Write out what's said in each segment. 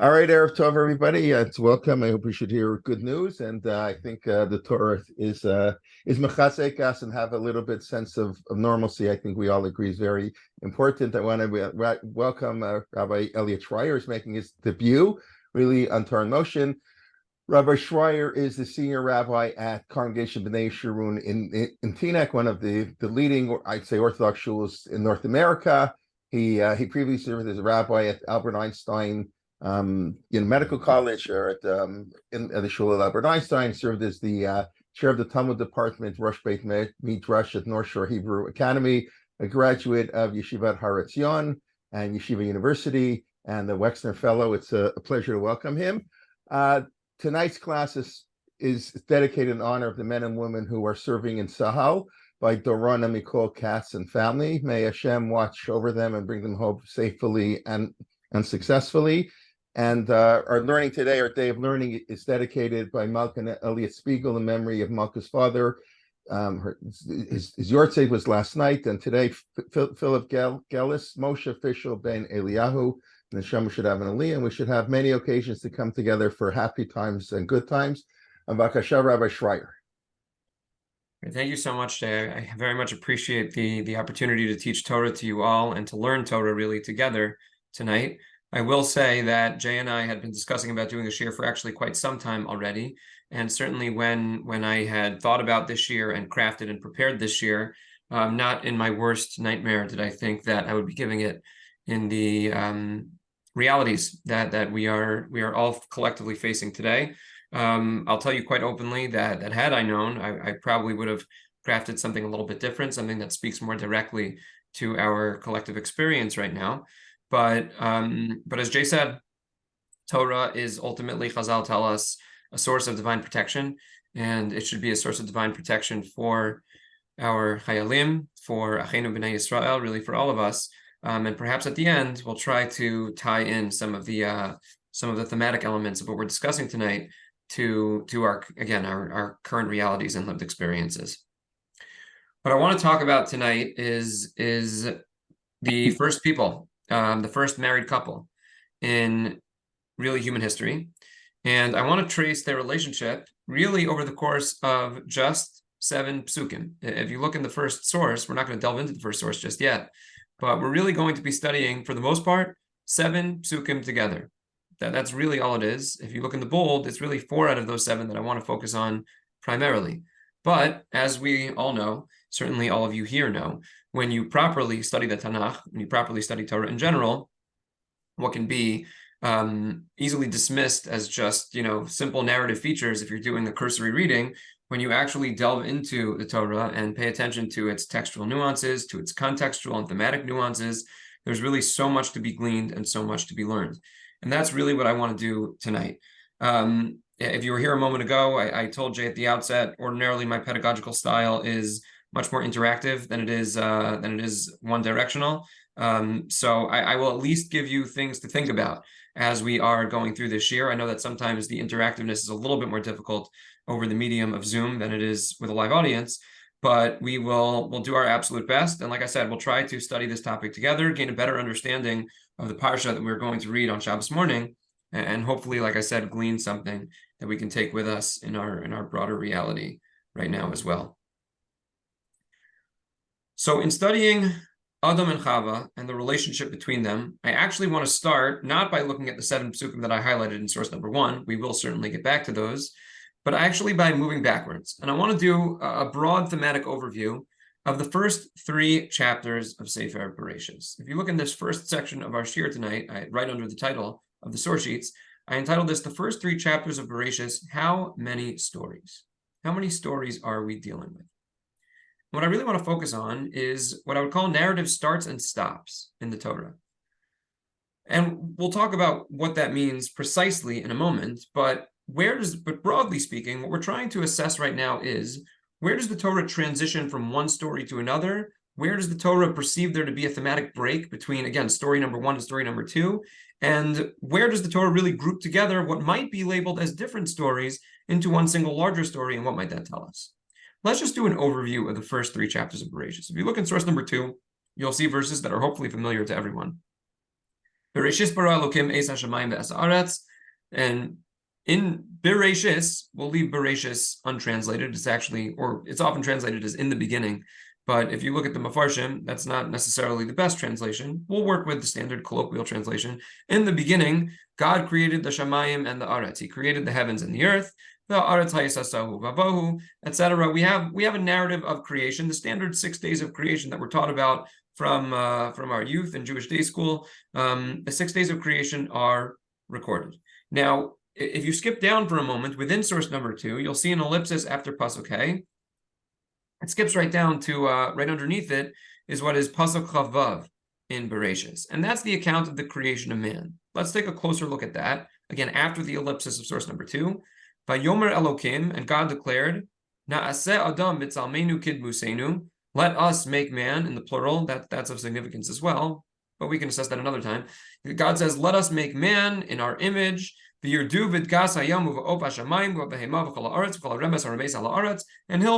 All right, Erev Tov, everybody. It's welcome. I hope we should hear good news, and I think the Torah is mechasek us and have a little bit sense of normalcy. I think we all agree is very important. I want to welcome Rabbi Elliot Schrier is making his debut, really on Torah in Motion. Rabbi Schrier is the senior rabbi at Congregation B'nai Sharon in Teaneck, one of the leading, I'd say, Orthodox shuls in North America. He previously served as a rabbi at Albert Einstein medical college, or at the shul at Albert Einstein. Served as the chair of the Talmud department, Rosh Beit Midrash at North Shore Hebrew Academy, a graduate of Yeshivat Har Etzion and Yeshiva University, and the Wexner Fellow. It's a pleasure to welcome him. Tonight's class is dedicated in honor of the men and women who are serving in Sahel by Doron and Mikol Katz and family. May Hashem watch over them and bring them home safely and successfully. And our learning today, our day of learning, is dedicated by Malka Elliot Spiegel in memory of Malka's father. His Yortzeit was last night, and today Philip Gellis, Moshe Fishel ben Eliyahu, and Hashem should have an aliyah, and we should have many occasions to come together for happy times and good times. And Vakasha, Rabbi Schrier. Thank you so much, Jay. I very much appreciate the opportunity to teach Torah to you all and to learn Torah really together tonight. I will say that Jay and I had been discussing about doing a shiur for actually quite some time already. And certainly when I had thought about this shiur and crafted and prepared this shiur, not in my worst nightmare did I think that I would be giving it in the realities that we are all collectively facing today. I'll tell you quite openly that had I known, I probably would have crafted something a little bit different, something that speaks more directly to our collective experience right now. But as Jay said, Torah is ultimately, Chazal tell us, a source of divine protection, and it should be a source of divine protection for our Chayalim, for Achenu B'nai Yisrael, really for all of us. And perhaps at the end, we'll try to tie in some of the thematic elements of what we're discussing tonight to our current realities and lived experiences. What I want to talk about tonight is the first people. The first married couple in really human history. And I want to trace their relationship really over the course of just 7 psukim. If you look in the first source, we're not going to delve into the first source just yet, but we're really going to be studying, for the most part, 7 psukim together. That's really all it is. If you look in the bold, it's really 4 out of those 7 that I want to focus on primarily. But as we all know, certainly all of you here know, when you properly study the Tanakh, when you properly study Torah in general, what can be easily dismissed as just, simple narrative features if you're doing a cursory reading, when you actually delve into the Torah and pay attention to its textual nuances, to its contextual and thematic nuances, there's really so much to be gleaned and so much to be learned. And that's really what I want to do tonight. If you were here a moment ago, I told Jay at the outset, ordinarily my pedagogical style is much more interactive than it is one directional. So I will at least give you things to think about as we are going through this year. I know that sometimes the interactiveness is a little bit more difficult over the medium of Zoom than it is with a live audience, but we'll do our absolute best. And like I said, we'll try to study this topic together, gain a better understanding of the parsha that we're going to read on Shabbos morning, and hopefully, like I said, glean something that we can take with us in our broader reality right now as well. So in studying Adam and Chava and the relationship between them, I actually want to start not by looking at the 7 psukim that I highlighted in source number 1. We will certainly get back to those, but actually by moving backwards. And I want to do a broad thematic overview of the first 3 chapters of Sefer Beresheet. If you look in this first section of our shiur tonight, right under the title of the source sheets, I entitled this, the first 3 chapters of Beresheet, How Many Stories? How many stories are we dealing with? What I really want to focus on is what I would call narrative starts and stops in the Torah. And we'll talk about what that means precisely in a moment, but broadly speaking, what we're trying to assess right now is, where does the Torah transition from one story to another? Where does the Torah perceive there to be a thematic break between, again, story number 1 and story number 2? And where does the Torah really group together what might be labeled as different stories into one single larger story, and what might that tell us? Let's just do an overview of the first 3 chapters of Beresheet. If you look in source number 2, you'll see verses that are hopefully familiar to everyone. Bereshis bara Elokim es hashamayim ve'es haaretz. And in Bereshis, we'll leave Bereshis untranslated. It's actually, or it's often translated as in the beginning. But if you look at the Mefarshim, that's not necessarily the best translation. We'll work with the standard colloquial translation. In the beginning, God created the Shamayim and the Aretz. He created the heavens and the earth. The Aretz hayisasahu vavohu, etc. We have a narrative of creation, the standard 6 days of creation that we're taught about from our youth in Jewish day school. The 6 days of creation are recorded. Now, if you skip down for a moment within source number 2, you'll see an ellipsis after pasuk Hey. It skips right down to right underneath it is what is pasuk Chavav in Bereshis, and that's the account of the creation of man. Let's take a closer look at that again after the ellipsis of source number 2. Vayomer Elokim, and God declared, Na'aseh Adam b'tzalmenu kidmusenu. Let us make man in the plural. That's of significance as well, but we can assess that another time. God says, "Let us make man in our image." And he'll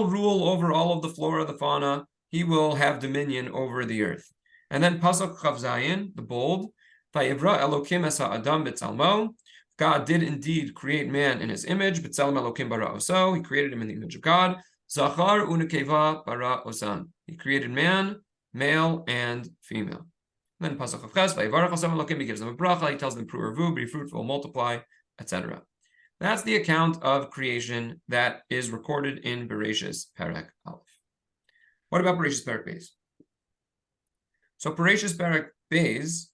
rule over all of the flora, the fauna. He will have dominion over the earth. And then pasuk Chav Zayin, the bold, Vayivra Elokim es ha'adam b'tzalmo. God did indeed create man in his image. B'tzelem Elokim bara oso. He created him in the image of God. Zachar unekeva bara osan. He created man, male and female. Then pasuk Chav Ches, Vayivarach Hashem Elokim. He gives them a bracha. He tells them, "Pru'ervu, be fruitful, multiply," etc. That's the account of creation that is recorded in Bereshis Perek Aleph. What about Bereshis Perek Beis? So Bereshis Perek Beis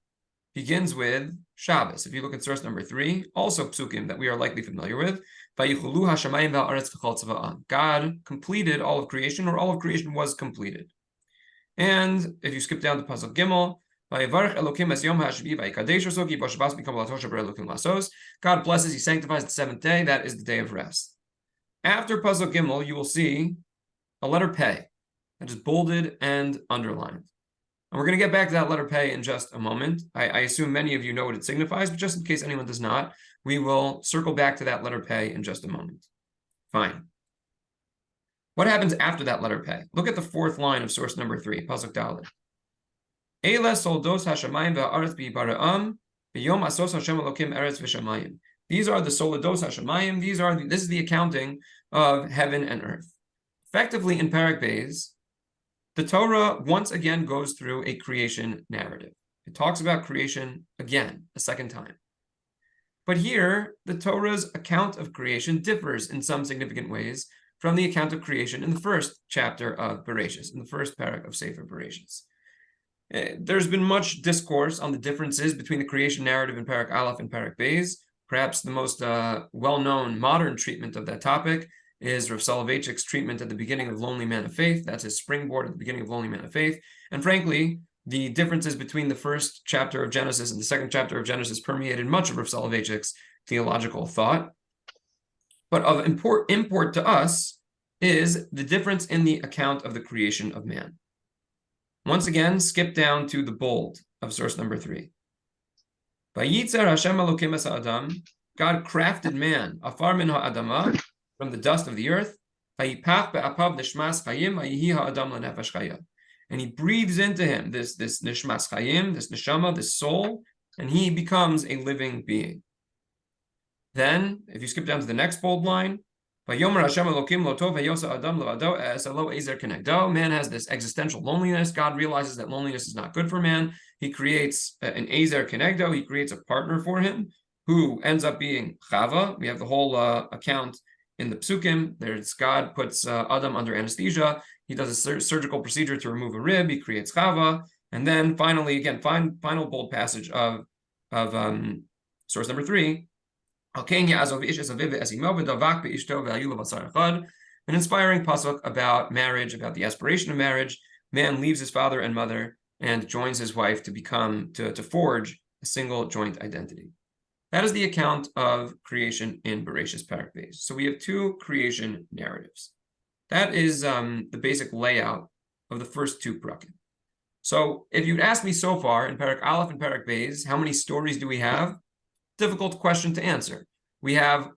begins with Shabbos. If you look at source number 3, also psukim that we are likely familiar with, Vayichulu hashamayim va'aretz v'chol tzava'an. God completed all of creation, or all of creation was completed. And if you skip down to pasuk Gimel, God blesses, he sanctifies the 7th day, that is the day of rest. After pasuk Gimel, you will see a letter Pei that is bolded and underlined. And we're going to get back to that letter Pei in just a moment. I assume many of you know what it signifies, but just in case anyone does not, we will circle back to that letter Pei in just a moment. Fine. What happens after that letter Pei? Look at the 4th line of source number 3, pasuk Dalet. Eile soldos hashamayim va'aretz bi'bara'am b'yom asos Hashem Elokim eretz v'shamayim. These are the solidos hashamayim. This is the accounting of heaven and earth. Effectively, in Perek Beis, the Torah once again goes through a creation narrative. It talks about creation again, a second time. But here, the Torah's account of creation differs in some significant ways from the account of creation in the first chapter of Bereshis, in the first parak of Sefer Bereshis. There's been much discourse on the differences between the creation narrative in Perek Aleph and Perek Beis. Perhaps the most well-known modern treatment of that topic is Rav Soloveitchik's treatment at the beginning of Lonely Man of Faith. That's his springboard at the beginning of Lonely Man of Faith. And frankly, the differences between the first chapter of Genesis and the second chapter of Genesis permeated much of Rav Soloveitchik's theological thought. But of import to us is the difference in the account of the creation of man. Once again, skip down to the bold of source number 3. Vayitzer Hashem Elokim es ha'adam. God crafted man, afar min ha'adama, from the dust of the earth. Vayipach be'apav nishmas chayim, vayihi ha'adam lenefesh chaya. And he breathes into him this nishmas chayim, this neshama, this soul, and he becomes a living being. Then, if you skip down to the next bold line, man has this existential loneliness. God realizes that loneliness is not good for man. He creates an ezer kenegdo. He creates a partner for him who ends up being Chava. We have the whole account in the psukim. There's God puts Adam under anesthesia. He does a surgical procedure to remove a rib. He creates Chava. And then finally, again, final bold passage of source number 3. An inspiring pasuk about marriage, about the aspiration of marriage. Man leaves his father and mother and joins his wife to forge a single joint identity. That is the account of creation in Bereshis Perek Beis. So we have 2 creation narratives. That is the basic layout of the first 2 prakim. So if you'd asked me so far in Perek Aleph and Perek Beis, how many stories do we have? Difficult question to answer. We have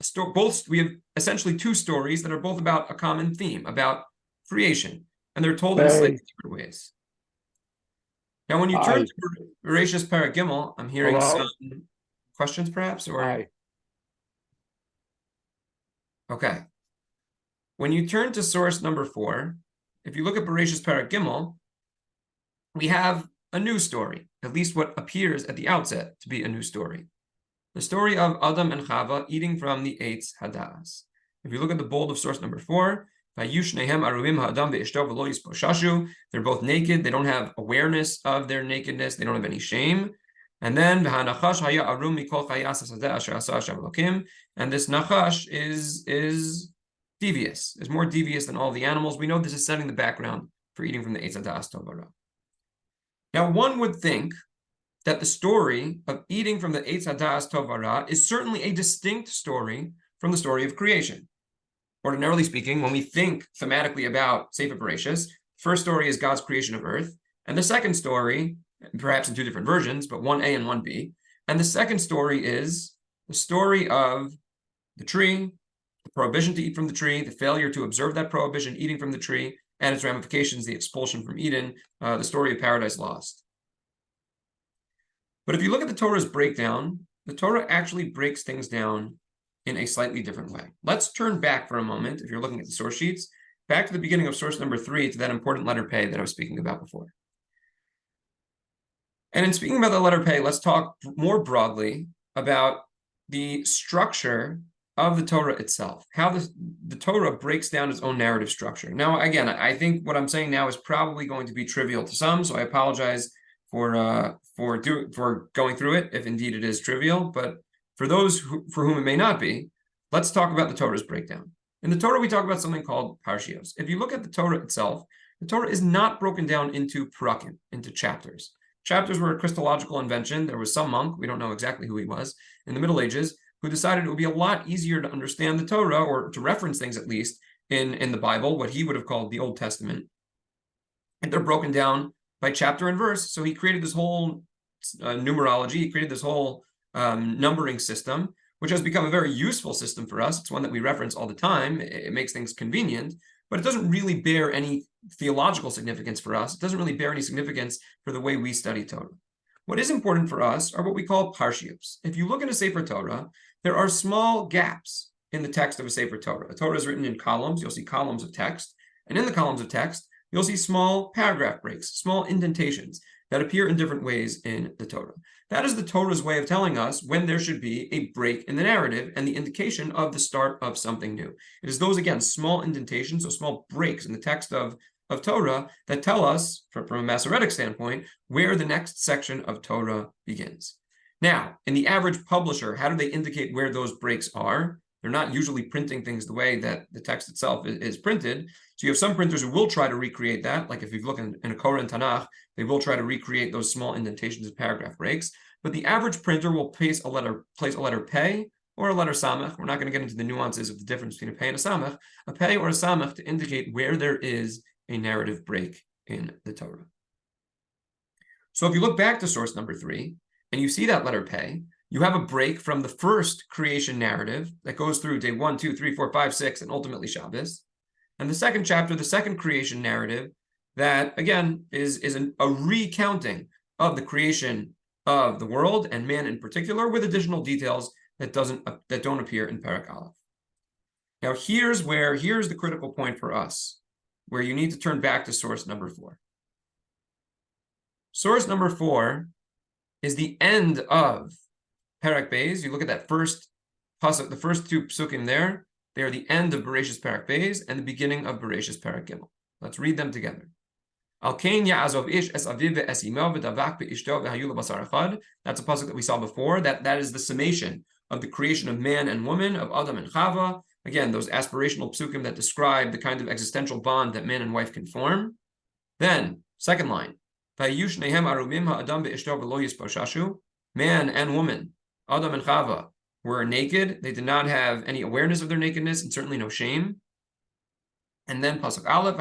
essentially 2 stories that are both about a common theme, about creation, and they're told in slightly different ways. Now, when you turn Aye. to Beresheet Perek Gimel, I'm hearing Hello? some questions, perhaps, or Aye. okay. When you turn to source number 4, if you look at Beresheet Perek Gimel, we have a new story, at least what appears at the outset to be a new story. The story of Adam and Chava eating from the Eitz Hadas. If you look at the bold of source number 4, they're both naked, they don't have awareness of their nakedness, they don't have any shame. And then and this Nachash is devious, is more devious than all the animals. We know this is setting the background for eating from the Eitz Hadas Tov Hara. Now, one would think that the story of eating from the Eitz Hadas Tov Hara is certainly a distinct story from the story of creation. Ordinarily speaking, when we think thematically about Sefer Bereishis, first story is God's creation of earth, and the second story, perhaps in two different versions, but 1a and 1b, and the second story is the story of the tree, the prohibition to eat from the tree, the failure to observe that prohibition, eating from the tree, and its ramifications, the expulsion from Eden, the story of Paradise Lost. But if you look at the Torah's breakdown, the Torah actually breaks things down in a slightly different way. Let's turn back for a moment, if you're looking at the source sheets, back to the beginning of source number 3, to that important letter Pei that I was speaking about before. And in speaking about the letter Pei, let's talk more broadly about the structure of the Torah itself, how the Torah breaks down its own narrative structure. Now, again, I think what I'm saying now is probably going to be trivial to some, so I apologize for going through it, if indeed it is trivial, but for those for whom it may not be, let's talk about the Torah's breakdown. In the Torah, we talk about something called parshios. If you look at the Torah itself, the Torah is not broken down into prakim, into chapters. Chapters were a Christological invention. There was some monk, we don't know exactly who he was, in the Middle Ages, who decided it would be a lot easier to understand the Torah, or to reference things at least, in the Bible, what he would have called the Old Testament. And they're broken down by chapter and verse. So he created this whole numerology, he created this whole numbering system, which has become a very useful system for us. It's one that we reference all the time. It makes things convenient, but it doesn't really bear any theological significance for us. It doesn't really bear any significance for the way we study Torah. What is important for us are what we call parshios. If you look at a Sefer Torah, there are small gaps in the text of a Sefer Torah. A Torah is written in columns. You'll see columns of text. And in the columns of text, you'll see small paragraph breaks, small indentations that appear in different ways in the Torah. That is the Torah's way of telling us when there should be a break in the narrative and the indication of the start of something new. It is those, again, small indentations, so small breaks in the text of Torah that tell us, from a Masoretic standpoint, where the next section of Torah begins. Now, in the average publisher, how do they indicate where those breaks are? They're not usually printing things the way that the text itself is printed. So you have some printers who will try to recreate that, like if you look in a Korah and Tanakh, they will try to recreate those small indentations and paragraph breaks. But the average printer will place a letter Pei or a letter Samech. We're not going to get into the nuances of the difference between a Pei and a Pei or a Samech to indicate where there is a narrative break in the Torah. So if you look back to source number 3, and you see that letter Pei, you have a break from the first creation narrative that goes through day 1, 2, 3, 4, 5, 6, and ultimately Shabbos. And the second chapter, the second creation narrative, that again is a recounting of the creation of the world and man in particular, with additional details that don't appear in Perek Aleph. Now here's the critical point for us, where you need to turn back to source number 4. Source number 4 is the end of Perek Beis. You look at that first pasuk, the first 2 psukim there, they are the end of Beresheet Perek Beis and the beginning of Beresheet Perek Gimel. Let's read them together. That's a pasuk that we saw before. That is the summation of the creation of man and woman, of Adam and Chava. Again, those aspirational psukim that describe the kind of existential bond that man and wife can form. Then, second line, man and woman, Adam and Chava, were naked. They did not have any awareness of their nakedness and certainly no shame. And then pasuk Aleph,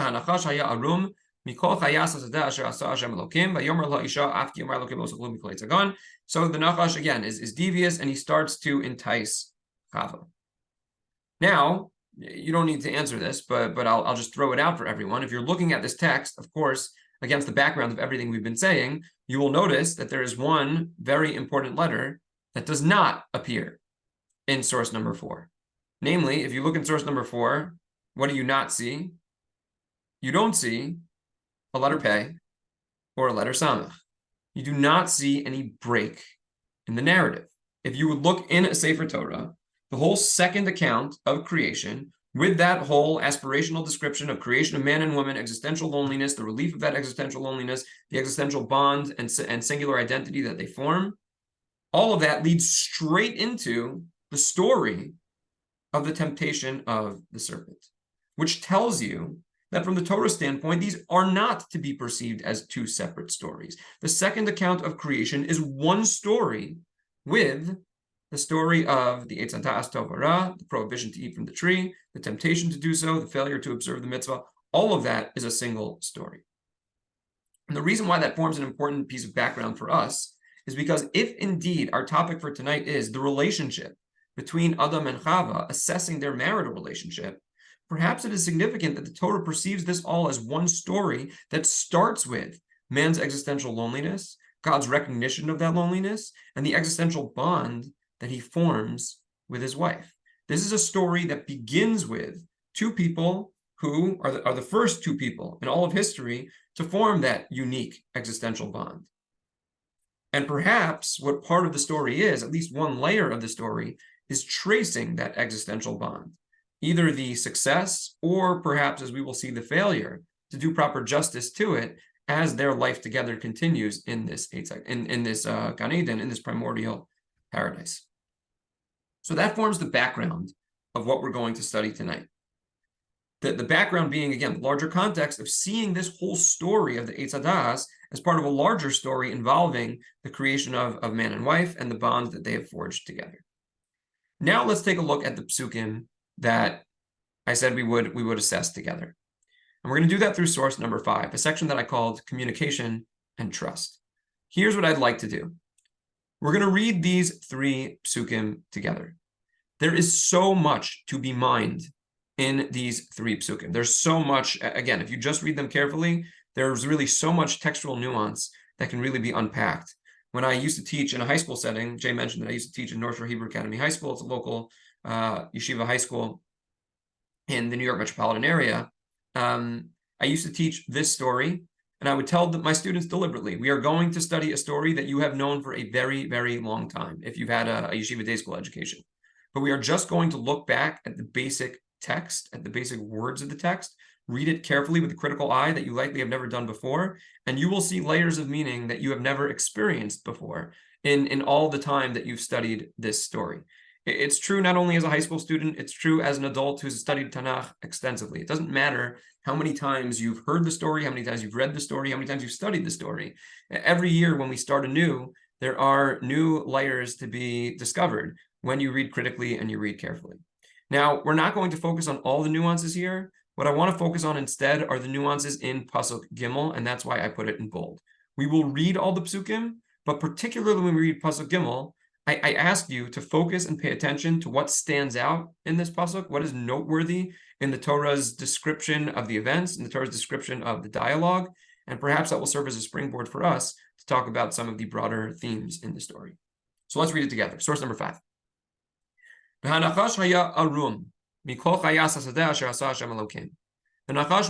so the Nachash again is devious, and he starts to entice Chava. Now, you don't need to answer this, but I'll just throw it out for everyone. If you're looking at this text, of course, against the background of everything we've been saying, you will notice that there is one very important letter that does not appear in source number 4. Namely, if you look in source number 4, what do you not see? You don't see a letter Pei or a letter Samech. You do not see any break in the narrative. If you would look in a Sefer Torah, the whole second account of creation, with that whole aspirational description of creation of man and woman, existential loneliness, the relief of that existential loneliness, the existential bond and singular identity that they form, all of that leads straight into the story of the temptation of the serpent, which tells you that from the Torah standpoint, these are not to be perceived as two separate stories. The second account of creation is one story with the story of the Eitz HaDa'as Tov Hara, the prohibition to eat from the tree, the temptation to do so, the failure to observe the mitzvah. All of that is a single story. And the reason why that forms an important piece of background for us is because if indeed our topic for tonight is the relationship between Adam and Chava, assessing their marital relationship, perhaps it is significant that the Torah perceives this all as one story that starts with man's existential loneliness, God's recognition of that loneliness, and the existential bond that he forms with his wife. This is a story that begins with two people who are the first two people in all of history to form that unique existential bond. And perhaps what part of the story is, at least one layer of the story, is tracing that existential bond, either the success or perhaps, as we will see, the failure to do proper justice to it as their life together continues in this Gan Eden, in this primordial paradise. So that forms the background of what we're going to study tonight. The background being, again, the larger context of seeing this whole story of the Eitz HaDa'as as part of a larger story involving the creation of man and wife and the bond that they have forged together. Now let's take a look at the psukim that I said we would assess together. And we're going to do that through source number 5, a section that I called Communication and Trust. Here's what I'd like to do. We're going to read these 3 psukim together. There is so much to be mined in these 3 psukim. There's so much, again, if you just read them carefully, there's really so much textual nuance that can really be unpacked. When I used to teach in a high school setting, Jay mentioned that I used to teach in North Shore Hebrew Academy High School. It's a local yeshiva high school in the New York metropolitan area. I used to teach this story, and I would tell my students deliberately, we are going to study a story that you have known for a very, very long time, if you've had a yeshiva day school education. But we are just going to look back at the basic text, at the basic words of the text, read it carefully with a critical eye that you likely have never done before, and you will see layers of meaning that you have never experienced before in all the time that you've studied this story. It's true not only as a high school student, it's true as an adult who's studied Tanakh extensively. It doesn't matter how many times you've heard the story, how many times you've read the story, how many times you've studied the story. Every year when we start anew, there are new layers to be discovered when you read critically and you read carefully. Now, we're not going to focus on all the nuances here. What I want to focus on instead are the nuances in Pasuk Gimel, and that's why I put it in bold. We will read all the psukim, but particularly when we read Pasuk Gimel, I asked you to focus and pay attention to what stands out in this pasuk, what is noteworthy in the Torah's description of the events, in the Torah's description of the dialogue, and perhaps that will serve as a springboard for us to talk about some of the broader themes in the story. So let's read it together. Source number 5. The Nachash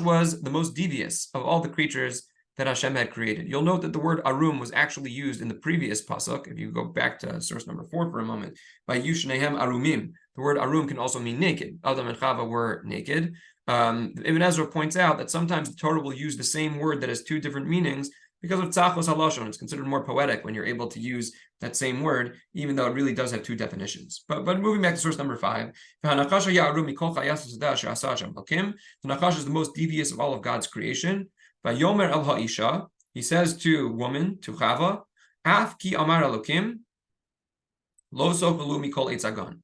was the most devious of all the creatures that Hashem had created. You'll note that the word arum was actually used in the previous pasuk. If you go back to source number 4 for a moment, by Yushnehem arumim, the word arum can also mean naked. Adam and Chava were naked. Ibn Ezra points out that sometimes the Torah will use the same word that has 2 different meanings because of tzachos haloshon. It's considered more poetic when you're able to use that same word, even though it really does have 2 definitions. But moving back to source number 5, the Nachash is the most devious of all of God's creation. Vayomer el ha'isha, he says to woman, to Chava, af ki amar Elokim, lo sofelu mikol eitz hagan.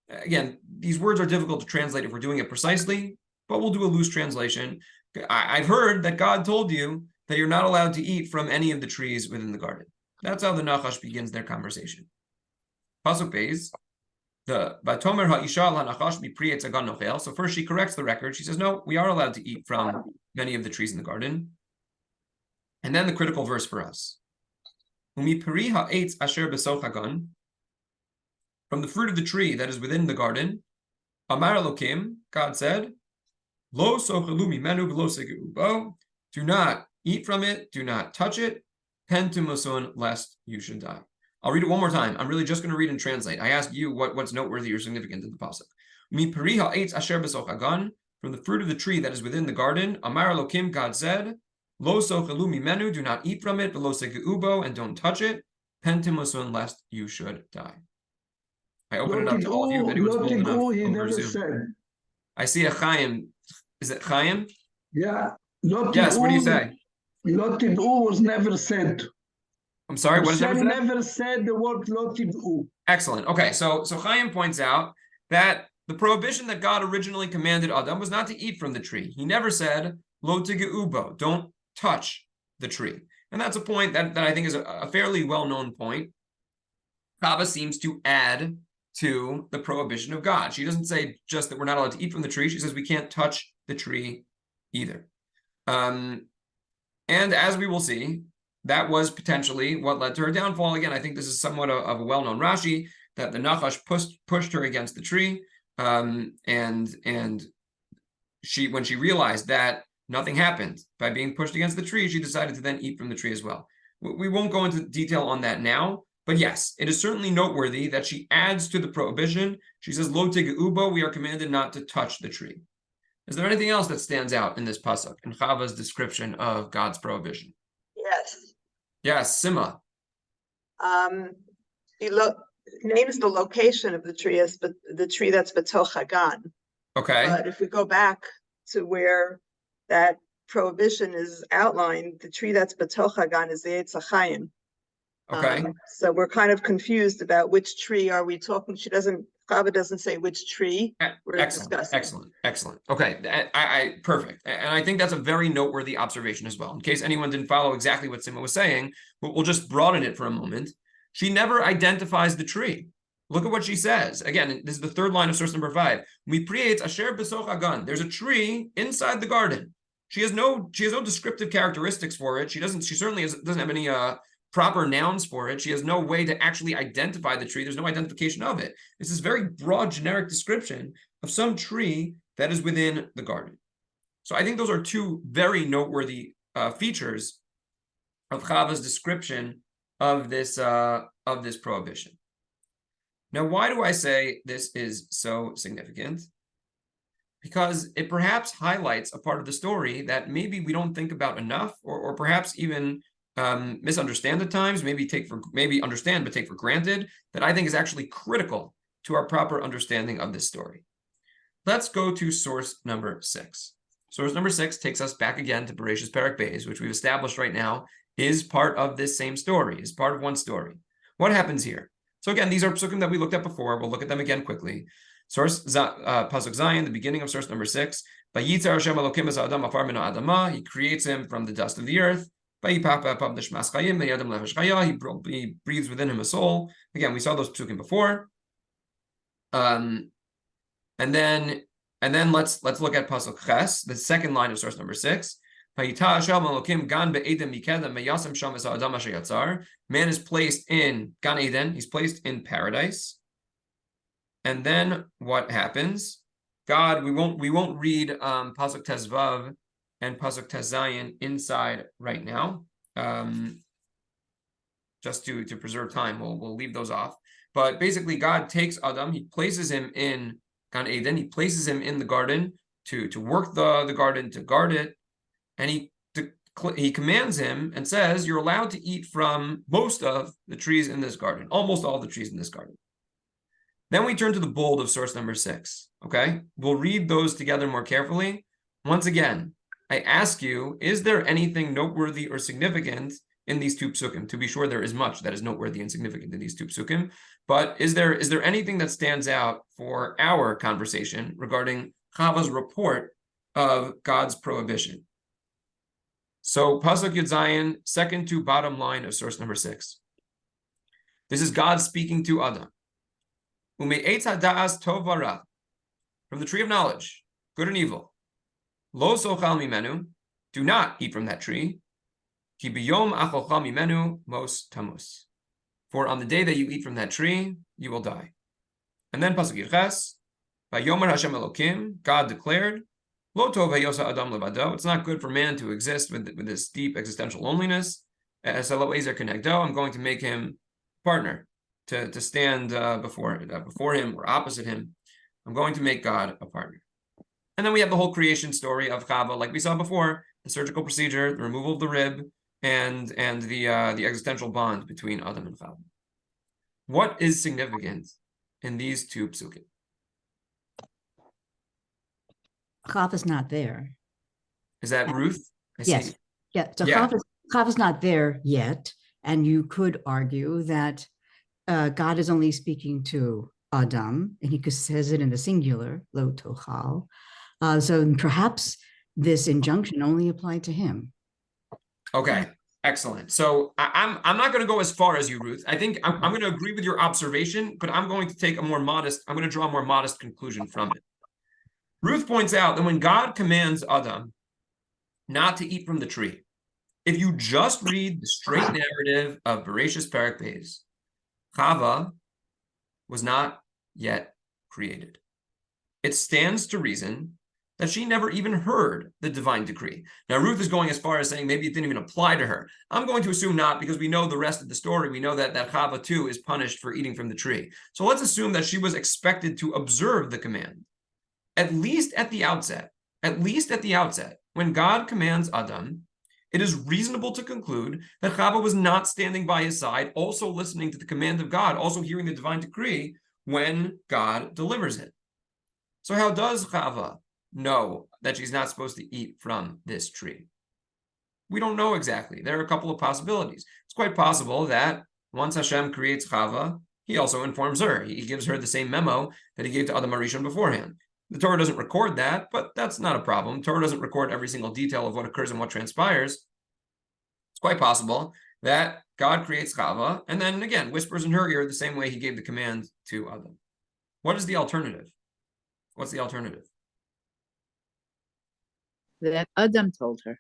Again, these words are difficult to translate if we're doing it precisely, but we'll do a loose translation. I've heard that God told you that you're not allowed to eat from any of the trees within the garden. That's how the Nachash begins their conversation. Pasuk Beis, the Vatomer ha'isha la'nachash mipri eitz hagan nochel. So first she corrects the record. She says, no, we are allowed to eat from many of the trees in the garden. And then the critical verse for us. Umi peri ha'etz asher besoch hagan, from the fruit of the tree that is within the garden, Amar Elokim, God said, Lo sochelu mimenu v'lo segeu bo, do not eat from it, do not touch it, pen tumusun, lest you should die. I'll read it one more time. I'm really just going to read and translate. I ask you what's noteworthy or significant in the pasuk. Mi peri ha'etz asher besoch hagan, from the fruit of the tree that is within the garden, Amar Elokim, God said, Lo sochelu mimenu, do not eat from it, v'lo segeu bo, and don't touch it, pen tumusun, lest you should die. I open it up to all of you if anyone's bold enough he over never Zoom. said. I see a Chaim. Is it Chaim? Yeah. Yes, what do you say? Lo tid'u was never said. I'm sorry, what is never Hashem said? never said the word lo tid'u. Excellent. Okay, so Chaim points out that the prohibition that God originally commanded Adam was not to eat from the tree. He never said, lo tig'u bo, don't touch the tree. And that's a point that I think is a fairly well-known point. Chava seems to add to the prohibition of God. She doesn't say just that we're not allowed to eat from the tree. She says we can't touch the tree either. And as we will see, that was potentially what led to her downfall. Again, I think this is somewhat of a well-known Rashi, that the Nachash pushed her against the tree. And she, when she realized that nothing happened by being pushed against the tree, she decided to then eat from the tree as well. We won't go into detail on that now, but yes, it is certainly noteworthy that she adds to the prohibition. She says, Lo tig'u bo, we are commanded not to touch the tree. Is there anything else that stands out in this pasuk, in Chava's description of God's prohibition? Yes. Yes, Sima. He names the location of the tree as the tree that's B'toch Hagan. Okay. But if we go back to where that prohibition is outlined, the tree that's B'toch Hagan is the Eitz HaChaim. Okay. So we're kind of confused about which tree are we talking. Chava doesn't say which tree we're discussing. Excellent. Okay, I perfect. And I think that's a very noteworthy observation as well. In case anyone didn't follow exactly what Sima was saying, but we'll just broaden it for a moment. She never identifies the tree. Look at what she says. Again, this is the third line of source number 5. Mi prietz asher besoch hagan. There's a tree inside the garden. She has no descriptive characteristics for it. She certainly doesn't have any proper nouns for it. She has no way to actually identify the tree. There's no identification of it. It's this very broad, generic description of some tree that is within the garden. So I think those are two very noteworthy features of Chava's description of this prohibition. Now, why do I say this is so significant? Because it perhaps highlights a part of the story that maybe we don't think about enough, or perhaps even misunderstand at times, maybe understand but take for granted, that I think is actually critical to our proper understanding of this story. Let's go to source number 6. Source number 6 takes us back again to Beresheet Perek Beis, which we've established right now is part of this same story, is part of one story. What happens here? So again, these are psukim that we looked at before. We'll look at them again quickly. Source Pasuk Zayin, the beginning of source number 6. Vayitzar Hashem Elokim es ha'adam afar min ha'adama. He creates him from the dust of the earth. He breathes within him a soul. Again, we saw those psukim before. And then let's look at Pasuk Ches, the second line of source number 6. Man is placed in Gan Eden. He's placed in paradise. And then what happens? God, we won't read Pasuk Tezvav and Pasuk Tezayin inside right now, just to preserve time. We'll leave those off. But basically, God takes Adam, he places him in Gan Eden, he places him in the garden to work the garden, to guard it, and he commands him and says, you're allowed to eat from most of the trees in this garden, almost all the trees in this garden. Then we turn to the bold of source number 6, okay? We'll read those together more carefully. Once again, I ask you, is there anything noteworthy or significant in these two psukim? To be sure, there is much that is noteworthy and significant in these two psukim, but is there anything that stands out for our conversation regarding Chava's report of God's prohibition? So, Pasuk Yud Zayin, second to bottom line of source number 6. This is God speaking to Adam. Ume'etz hada'as tov v'ra, from the tree of knowledge, good and evil. Lo sochal mimenu, do not eat from that tree. Ki biyom acholcha mimenu mos tamus. For on the day that you eat from that tree, you will die. And then pasuk Yirches, Vayomer Hashem Elokim, God declared, Lo tov hayosa adam levado. It's not good for man to exist with this deep existential loneliness. I'm going to make him partner to stand before him or opposite him. I'm going to make God a partner. And then we have the whole creation story of Chava, like we saw before, the surgical procedure, the removal of the rib, and the existential bond between Adam and Chava. What is significant in these two psukim? Chava's not there. Is that Ruth? Yes. Yeah. So Yeah. Chava's not there yet. And you could argue that God is only speaking to Adam, and he says it in the singular, lo tochal. So perhaps this injunction only applied to him. Okay, excellent. So I'm not going to go as far as you, Ruth. I think I'm going to agree with your observation, but I'm going to take I'm going to draw a more modest conclusion from it. Ruth points out that when God commands Adam not to eat from the tree, if you just read the straight narrative of Beresheet Perek Beis, Chava was not yet created. It stands to reason that she never even heard the divine decree. Now, Ruth is going as far as saying maybe it didn't even apply to her. I'm going to assume not, because we know the rest of the story. We know that Chava too is punished for eating from the tree. So let's assume that she was expected to observe the command. At least at the outset, when God commands Adam, it is reasonable to conclude that Chava was not standing by his side, also listening to the command of God, also hearing the divine decree when God delivers it. So how does Chava know that she's not supposed to eat from this tree? We don't know exactly. There are a couple of possibilities. It's quite possible that once Hashem creates Chava, he also informs her. He gives her the same memo that he gave to Adam HaRishon beforehand. The Torah doesn't record that, but that's not a problem. Torah doesn't record every single detail of what occurs and what transpires. It's quite possible that God creates Chava and then again whispers in her ear the same way he gave the command to Adam. What is the alternative? What's the alternative? That Adam told her.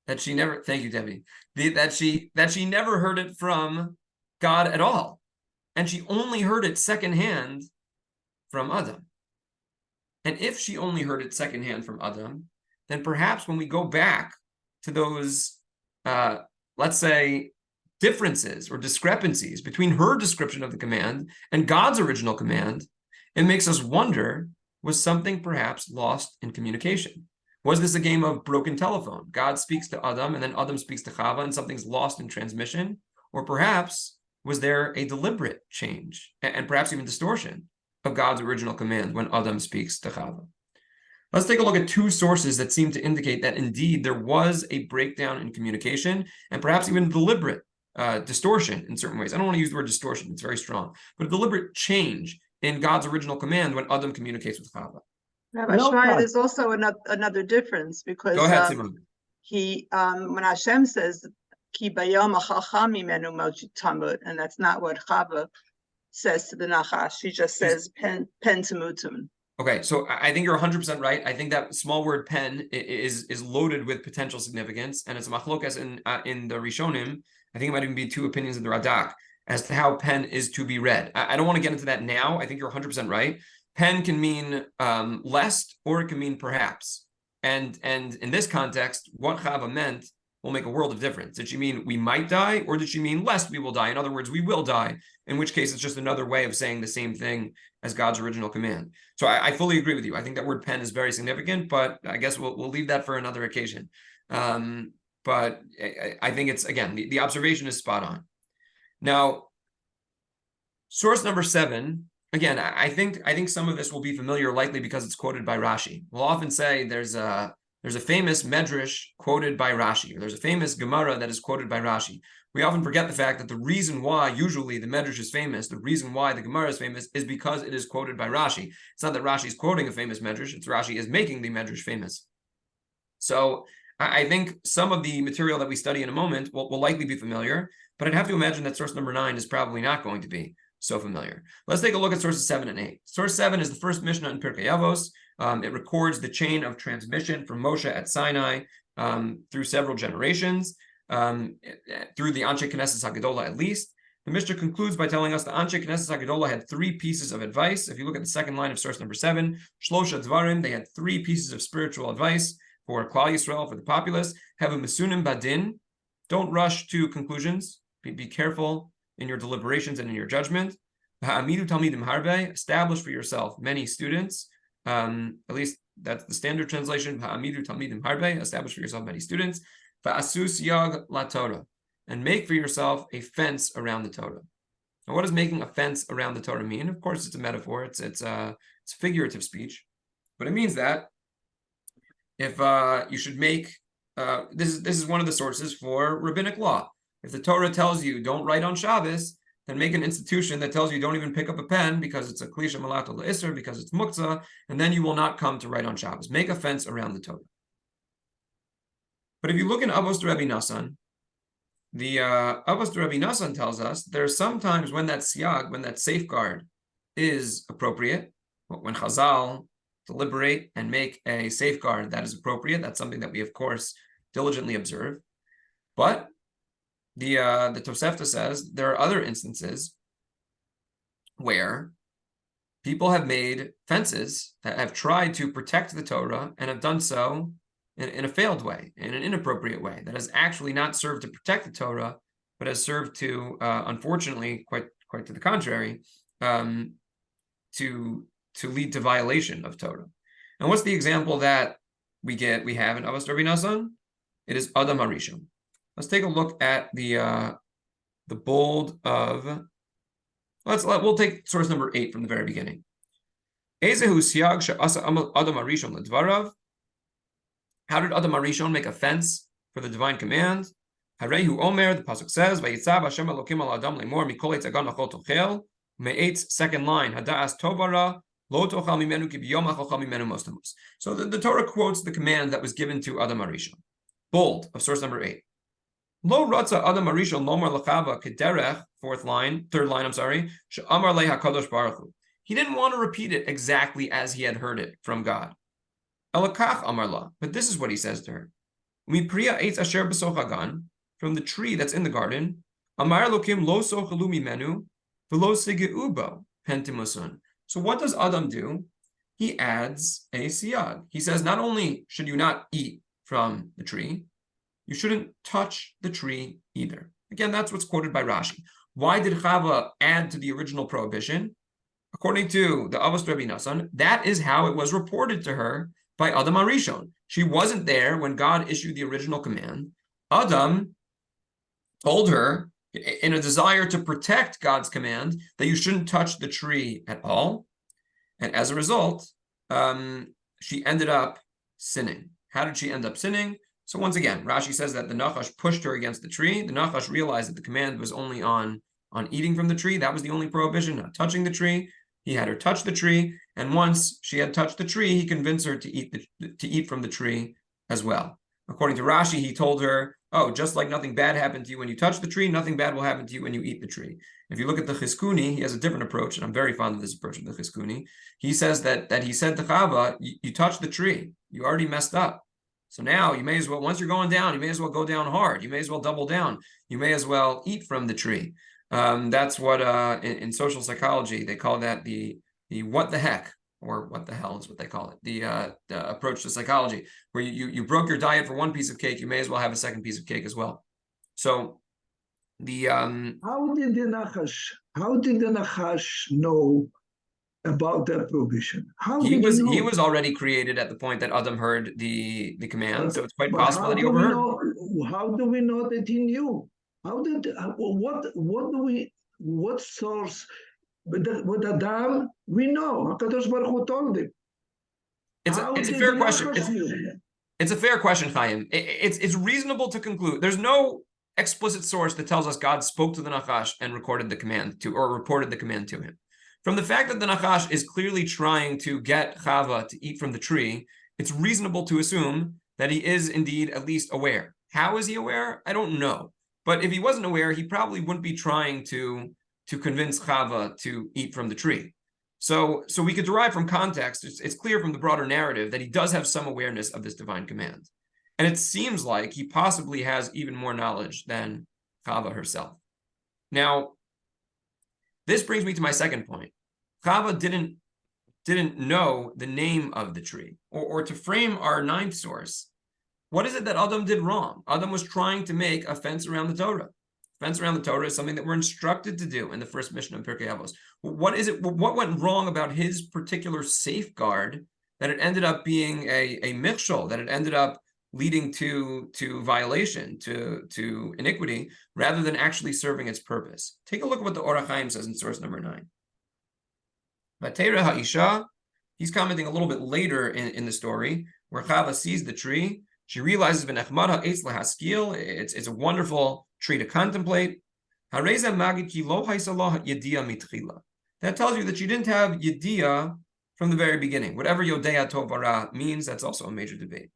That she never, thank you, Debbie, that she never heard it from God at all. And she only heard it secondhand from Adam. And if she only heard it secondhand from Adam, then perhaps when we go back to those, let's say, differences or discrepancies between her description of the command and God's original command, it makes us wonder, was something perhaps lost in communication? Was this a game of broken telephone? God speaks to Adam and then Adam speaks to Chava and something's lost in transmission? Or perhaps was there a deliberate change and perhaps even distortion of God's original command when Adam speaks to Chava? Let's take a look at two sources that seem to indicate that indeed there was a breakdown in communication and perhaps even deliberate distortion in certain ways. I don't want to use the word distortion, it's very strong, but a deliberate change in God's original command when Adam communicates with Chava. Rabbi Schrier, there's also another difference because Go ahead, Simon. When Hashem says Ki bayom achalcha mimenu mochi tamut, and that's not what Chava says to the Nachash. She just says pen temutum. Okay, so I think you're 100% right. I think that small word pen is loaded with potential significance, and it's a machlokas in the Rishonim. I think it might even be two opinions in the Radak as to how pen is to be read. I don't want to get into that now. I think you're 100% right. Pen can mean lest, or it can mean perhaps. And in this context, what Chava meant will make a world of difference. Did she mean we might die, or did she mean lest we will die? In other words, we will die, in which case it's just another way of saying the same thing as God's original command. So I fully agree with you. I think that word pen is very significant, but I guess we'll leave that for another occasion. But I think it's, again, the observation is spot on. Now, source number 7, again, I think some of this will be familiar, likely because it's quoted by Rashi. We'll often say there's a famous medrash quoted by Rashi, or there's a famous Gemara that is quoted by Rashi. We often forget the fact that the reason why usually the medrash is famous, the reason why the Gemara is famous, is because it is quoted by Rashi. It's not that Rashi is quoting a famous medrash, it's Rashi is making the medrash famous. So I think some of the material that we study in a moment will likely be familiar, but I'd have to imagine that source number 9 is probably not going to be so familiar. Let's take a look at sources 7 and 8. Source 7 is the first Mishnah in Pirkei Avos. It records the chain of transmission from Moshe at Sinai through several generations. through the Anshe Knesset Hagadola at least. The Mishnah concludes by telling us the Anshe Knesset Hagadola had 3 pieces of advice. If you look at the second line of source number 7, Shlosha Dvarim, they had 3 pieces of spiritual advice for Klal Yisrael, for the populace. Have a Mesunim Badin. Don't rush to conclusions. Be careful in your deliberations and in your judgment. Ha'amidu Talmidim Harbe, establish for yourself many students. At least that's the standard translation. Ha'amidu Talmidim Harbe, establish for yourself many students. Va'asu Siyag La Torah, and make for yourself a fence around the Torah. Now, what does making a fence around the Torah mean? Of course, it's a metaphor. It's figurative speech, but it means that if you should make this is one of the sources for rabbinic law. If the Torah tells you don't write on Shabbos, then make an institution that tells you don't even pick up a pen because it's a klisha malato le'isr, because it's muktzah, and then you will not come to write on Shabbos. Make a fence around the Torah. But if you look in Avos de Rabbi Nassan, the Avos de Rabbi Nassan tells us there are some times when that siyag, when that safeguard is appropriate, when Chazal deliberate and make a safeguard that is appropriate. That's something that we, of course, diligently observe. But the Tosefta says there are other instances where people have made fences that have tried to protect the Torah and have done so in a failed way, in an inappropriate way, that has actually not served to protect the Torah, but has served to, unfortunately, quite to the contrary, to lead to violation of Torah. And what's the example that we have in Avos Rabbi Nassan? It is Adam Harishon. Let's take a look at the bold of. We'll take source number 8 from the very beginning. Ezehu siyag she'asa Adam Harishon ledvarav. How did Adam Harishon make a fence for the divine command? Harehu Omer, the pasuk says, "Vayitzav Hashem Elokim al Adam lemor mikol eitz hagan achol tochel." Me'etz, second line, Hadas Tovara lo tochal mimenu ki biyom ha'chochal mimenu mostamus. So the Torah quotes the command that was given to Adam Harishon. Bold of source number 8. Lo ratza Adam Harishon lomar lachava kederech, third line, I'm sorry, she'amar le hakadosh baruch hu. He didn't want to repeat it exactly as he had heard it from God. Elakach amar la, but this is what he says to her. Mi priya eitz asher b'soch hagan, from the tree that's in the garden, amar Elokim lo sochalu mimenu v'lo sigeu bo pentimusun. So what does Adam do? He adds a siyag. He says not only should you not eat from the tree, you shouldn't touch the tree either. Again, that's what's quoted by Rashi. Why did Chava add to the original prohibition? According to the Avos Rabbi Nassan, that is how it was reported to her by Adam Harishon. She wasn't there when God issued the original command. Adam told her, in a desire to protect God's command, that you shouldn't touch the tree at all. And as a result, she ended up sinning. How did she end up sinning? So once again, Rashi says that the Nachash pushed her against the tree. The Nachash realized that the command was only on eating from the tree. That was the only prohibition, not touching the tree. He had her touch the tree, and once she had touched the tree, he convinced her to eat from the tree as well. According to Rashi, he told her, oh, just like nothing bad happened to you when you touch the tree, nothing bad will happen to you when you eat the tree. If you look at the Chizkuni, he has a different approach, and I'm very fond of this approach of the Chizkuni. He says that he said to Chava, you touched the tree, you already messed up. So now you may as well, once you're going down, you may as well go down hard. You may as well double down. You may as well eat from the tree. That's what in social psychology, they call that the what the heck, or what the hell is what they call it, the approach to psychology, where you broke your diet for one piece of cake, you may as well have a second piece of cake as well. So the how did the Nachash know about that prohibition? He was already created at the point that Adam heard the command, so it's quite possible that he overheard. How do we know that he knew? What source? With Adam, we know. HaKadosh Baruch Hu told him. It's a fair question. It's a fair question, Chaim. It's reasonable to conclude. There's no explicit source that tells us God spoke to the Nachash and reported the command to him. From the fact that the Nachash is clearly trying to get Chava to eat from the tree, it's reasonable to assume that he is indeed at least aware. How is he aware? I don't know. But if he wasn't aware, he probably wouldn't be trying to convince Chava to eat from the tree. So we could derive from context, it's clear from the broader narrative that he does have some awareness of this divine command. And it seems like he possibly has even more knowledge than Chava herself. Now, this brings me to my second point. Chava didn't know the name of the tree. Or to frame our ninth source, what is it that Adam did wrong? Adam was trying to make a fence around the Torah. Fence around the Torah is something that we're instructed to do in the first Mishnah of Pirkei Avos. What went wrong about his particular safeguard that it ended up being a michshol, that it ended up leading to violation, to iniquity, rather than actually serving its purpose? Take a look at what the Or HaChaim says in source number 9. Vatera ha'isha, he's commenting a little bit later in the story, where Chava sees the tree. She realizes it's a wonderful tree to contemplate. That tells you that she didn't have yediyah from the very beginning. Whatever yodea tovara means, that's also a major debate.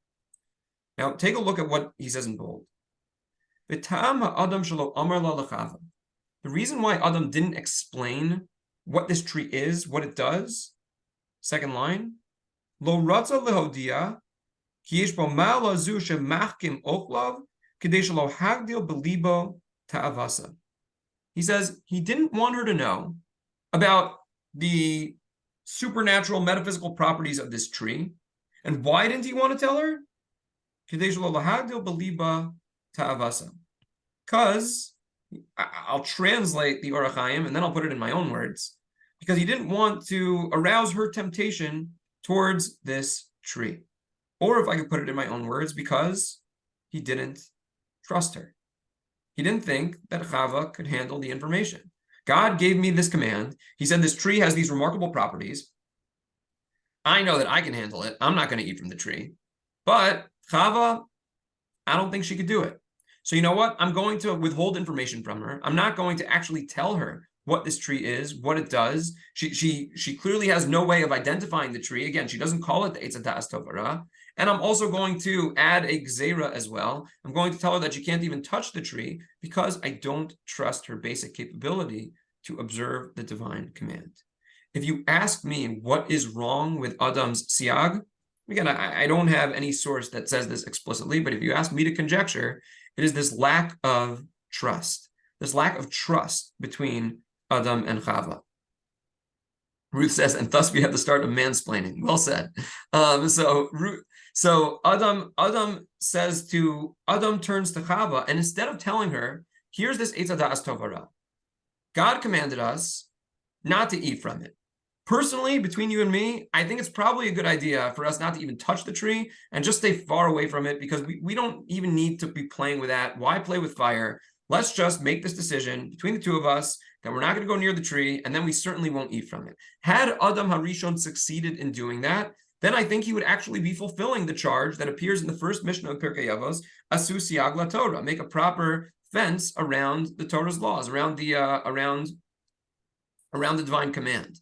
Now, take a look at what he says in bold. The reason why Adam didn't explain what this tree is, what it does, second line, lo ratza lehodia, ki yesh bo ma'ala zu shemachkim ochlav, kedei shelo hagdil belibo ta'avasa. He says he didn't want her to know about the supernatural metaphysical properties of this tree. And why didn't he want to tell her? Kedei shelo hagdil belibo ta'avasa. Because, I'll translate the Or HaChaim and then I'll put it in my own words, because he didn't want to arouse her temptation towards this tree. Or if I could put it in my own words, because he didn't trust her. He didn't think that Chava could handle the information. God gave me this command. He said this tree has these remarkable properties. I know that I can handle it. I'm not going to eat from the tree. But Chava, I don't think she could do it. So you know what? I'm going to withhold information from her. I'm not going to actually tell her what this tree is, what it does. She clearly has no way of identifying the tree. Again, she doesn't call it the Eitz HaDa'as Tovara. And I'm also going to add a gzeira as well. I'm going to tell her that she can't even touch the tree because I don't trust her basic capability to observe the divine command. If you ask me what is wrong with Adam's siag, again, I don't have any source that says this explicitly, but if you ask me to conjecture, it is this lack of trust between Adam and Chava. Ruth says, and thus we have the start of mansplaining. Well said. So Adam turns to Chava, and instead of telling her, here's this Eitz HaDa'as Tovara. God commanded us not to eat from it. Personally, between you and me, I think it's probably a good idea for us not to even touch the tree and just stay far away from it, because we don't even need to be playing with that. Why play with fire? Let's just make this decision between the two of us that we're not going to go near the tree, and then we certainly won't eat from it. Had Adam HaRishon succeeded in doing that, then I think he would actually be fulfilling the charge that appears in the first Mishnah of Pirkei Avos, Asu Siag LaTorah, make a proper fence around the Torah's laws, around the divine command.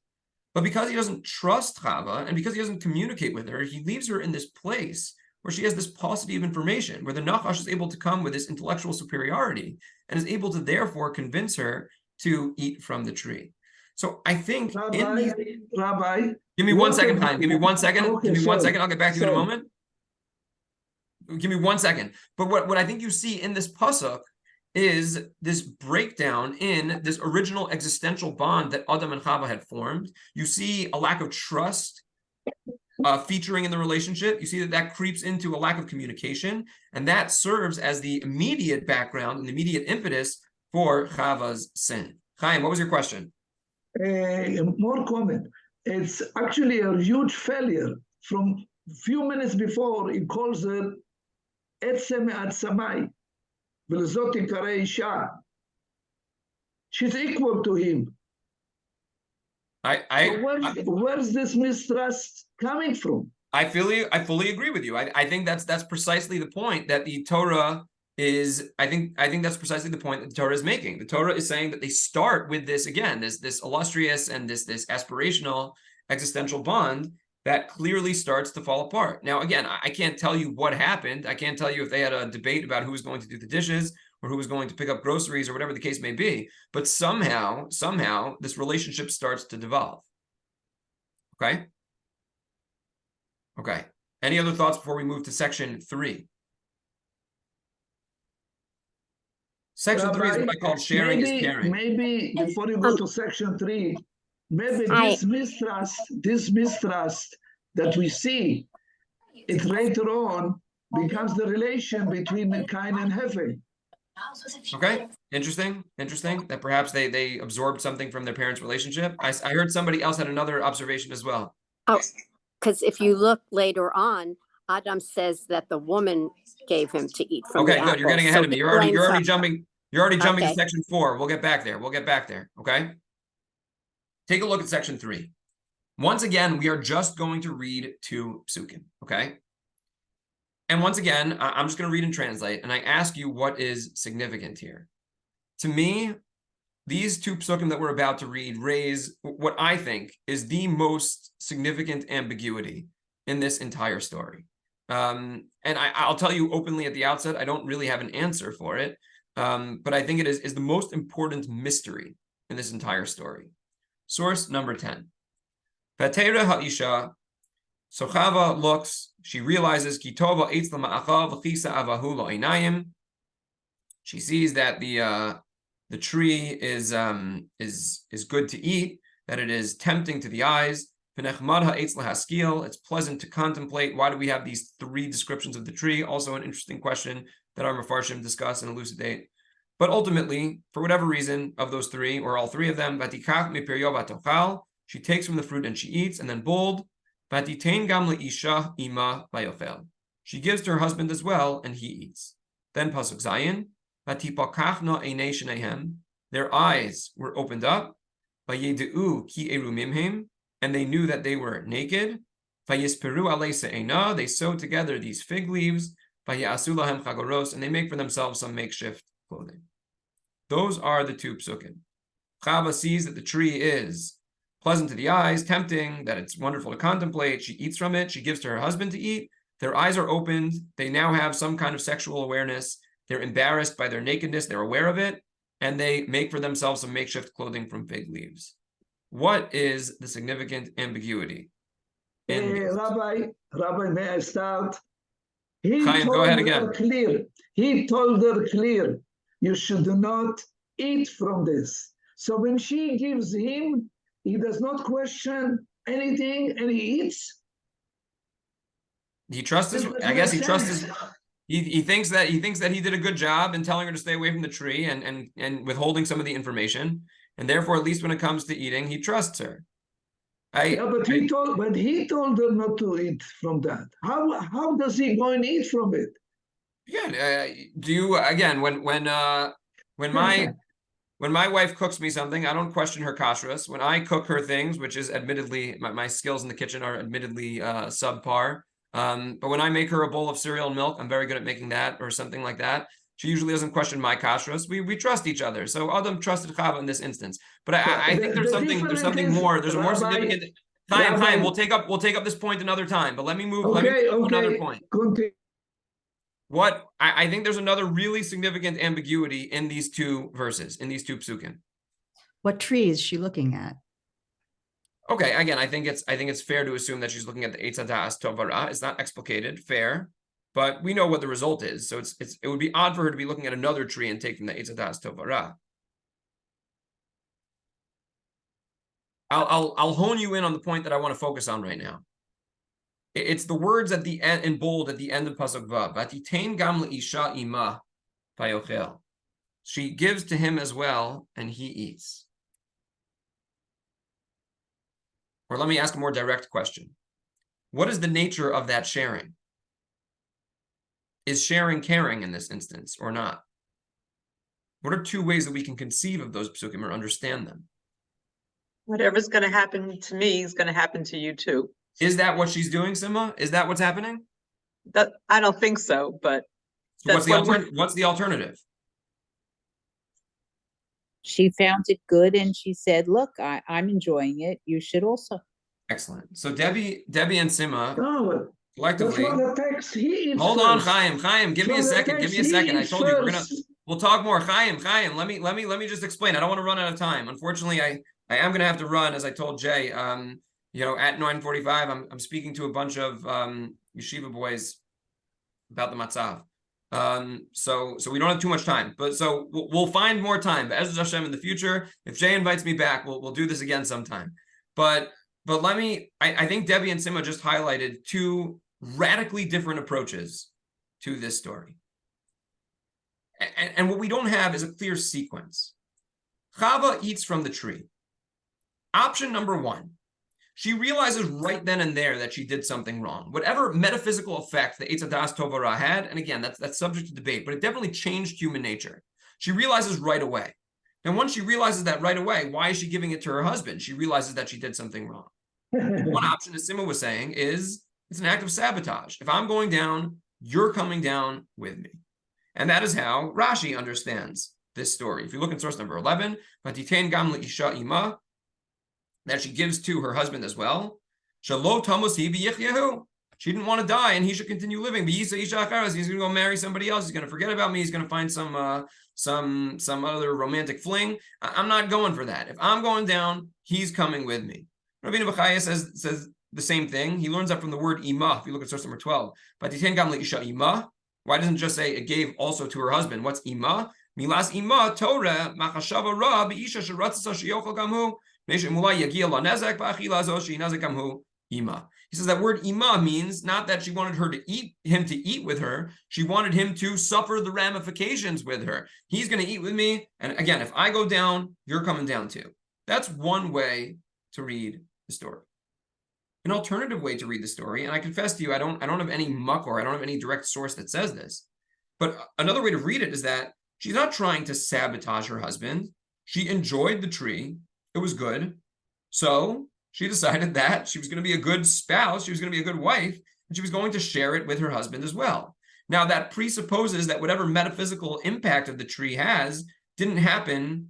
But because he doesn't trust Chava, and because he doesn't communicate with her, he leaves her in this place where she has this paucity of information, where the Nachash is able to come with this intellectual superiority and is able to therefore convince her to eat from the tree. So I think Rabbi, give me 1 second, Chaim. Give me 1 second. Okay, give me 1 sorry. second. I'll get back to you in a moment. Give me 1 second. But what I think you see in this pasuk is this breakdown in this original existential bond that Adam and Chava had formed. You see a lack of trust featuring in the relationship. You see that creeps into a lack of communication, and that serves as the immediate background and immediate impetus for Chava's sin. Chaim, what was your question? More comment. It's actually a huge failure. From few minutes before, he calls it Etzem Atzamai. She's equal to him. Where's this mistrust coming from? I fully agree with you. I think that's precisely the point that the Torah is. I think that's precisely the point that the Torah is making. The Torah is saying that they start with this again, this illustrious and this aspirational existential bond that clearly starts to fall apart. Now, again, I can't tell you what happened. I can't tell you if they had a debate about who was going to do the dishes or who was going to pick up groceries or whatever the case may be. But somehow, this relationship starts to devolve. Okay? Okay. Any other thoughts before we move to section 3? Section 3 is what I Rabbi, call sharing is caring. maybe before you go to section 3, maybe this mistrust that we see, it later on becomes the relation between Cain and Hevel. Okay, interesting that perhaps they absorbed something from their parents' relationship. I heard somebody else had another observation as well. Oh, because if you look later on, Adam says that the woman gave him to eat from the Okay, apple. good. You're getting ahead of me. You're already jumping. You're already jumping to Okay. section 4. We'll get back there. Okay. Take a look at section 3. Once again, we are just going to read 2 psukim. Okay. And once again, I'm just going to read and translate, and I ask you what is significant here. To me, these 2 psukim that we're about to read raise what I think is the most significant ambiguity in this entire story. And I'll tell you openly at the outset, I don't really have an answer for it, but I think it is the most important mystery in this entire story. Source number 10. Vatera ha'isha. So Chava looks, she realizes Kitova eitz l'ma'achav v'chisa avahu lo'inayim. She sees that the tree is good to eat, that it is tempting to the eyes. V'nechmad ha'etz l'haskil. It's pleasant to contemplate. Why do we have these 3 descriptions of the tree? Also an interesting question that our Mefarshim discuss and elucidate. But ultimately, for whatever reason, of those 3, or all 3 of them, Vatikach mipiryo v'tochal. She takes from the fruit and she eats, and then bold. She gives to her husband as well, and he eats. Then pasuk zayin, their eyes were opened up, and they knew that they were naked. They sew together these fig leaves, and they make for themselves some makeshift clothing. Those are the 2 psukim. Chava sees that the tree is pleasant to the eyes, tempting, that it's wonderful to contemplate. She eats from it. She gives to her husband to eat. Their eyes are opened. They now have some kind of sexual awareness. They're embarrassed by their nakedness. They're aware of it. And they make for themselves some makeshift clothing from fig leaves. What is the significant ambiguity? Rabbi, may I start? Chaim, go ahead again. He told her clear, you should not eat from this. So when she gives him, he does not question anything, and he eats. He trusts his. I guess he trusts his. He thinks that he did a good job in telling her to stay away from the tree and withholding some of the information, and therefore, at least when it comes to eating, he trusts her. But he told her not to eat from that. How does he go and eat from it? Yeah. Do you again when my wife cooks me something, I don't question her kashrus. When I cook her things, which is admittedly, my skills in the kitchen are admittedly subpar. But when I make her a bowl of cereal and milk, I'm very good at making that or something like that. She usually doesn't question my kashrus. We trust each other. So Adam trusted Chava in this instance. But I think there's something more. There's a more significant. Chaim, we'll take up this point another time. But let me move. Let me move to another point. Continue. What I think there's another really significant ambiguity in these 2 verses, in these 2 psukim. What tree is she looking at? Okay, again, I think it's fair to assume that she's looking at the Eitz HaDa'as Tov V'Ra. It's not explicated, fair, but we know what the result is. So it would be odd for her to be looking at another tree and take from the Eitz HaDa'as Tov V'Ra. I'll hone you in on the point that I want to focus on right now. It's the words at the end in bold at the end of pasuk vav. Vatitain gam leisha ima vayochel. She gives to him as well, and he eats. Or let me ask a more direct question. What is the nature of that sharing? Is sharing caring in this instance or not? What are 2 ways that we can conceive of those psukim or understand them? Whatever's going to happen to me is going to happen to you too. Is that what she's doing, Sima? Is that what's happening? I don't think so, but so what's the alternative? She found it good and she said, look, I'm enjoying it. You should also. Excellent. So Debbie and Sima collectively. That's what the text he eats Hold first. on, Chaim. Give me a second. I told you we'll talk more. Chaim. Let me just explain. I don't want to run out of time. Unfortunately, I am going to have to run, as I told Jay. At 9:45, I'm speaking to a bunch of yeshiva boys about the matzav. So we don't have too much time, but so we'll find more time. But Ezra Hashem in the future, if Jay invites me back, we'll do this again sometime. But I think Debbie and Sima just highlighted two radically different approaches to this story. And what we don't have is a clear sequence. Chava eats from the tree. Option number one, she realizes right then and there that she did something wrong. Whatever metaphysical effect the Eitz Hadas Tov Hara had, and again, that's subject to debate, but it definitely changed human nature. She realizes right away. And once she realizes that right away, why is she giving it to her husband? She realizes that she did something wrong. One option, as Sima was saying, is it's an act of sabotage. If I'm going down, you're coming down with me. And that is how Rashi understands this story. If you look in source number 11, Vatitein gam leisha ima, that she gives to her husband as well. Shalo tamos hi v'yichyahu. She didn't want to die, and he should continue living. He's going to go marry somebody else. He's going to forget about me. He's going to find some other romantic fling. I'm not going for that. If I'm going down, he's coming with me. Rabbi Bachaya says the same thing. He learns that from the word ima. If you look at source number 12, Vatitein gam leisha ima. Why doesn't it just say it gave also to her husband? What's ima? Milas ima Torah machashava ra b'isha sheratzasa sheyochel gamhu. He says that word ima means not that she wanted him to eat with her. She wanted him to suffer the ramifications with her. He's going to eat with me. And again, if I go down, you're coming down too. That's one way to read the story. An alternative way to read the story, and I confess to you, I don't have any muck or I don't have any direct source that says this. But another way to read it is that she's not trying to sabotage her husband. She enjoyed the tree. It was good. So she decided that she was going to be a good spouse, she was going to be a good wife, and she was going to share it with her husband as well. Now, that presupposes that whatever metaphysical impact of the tree has didn't happen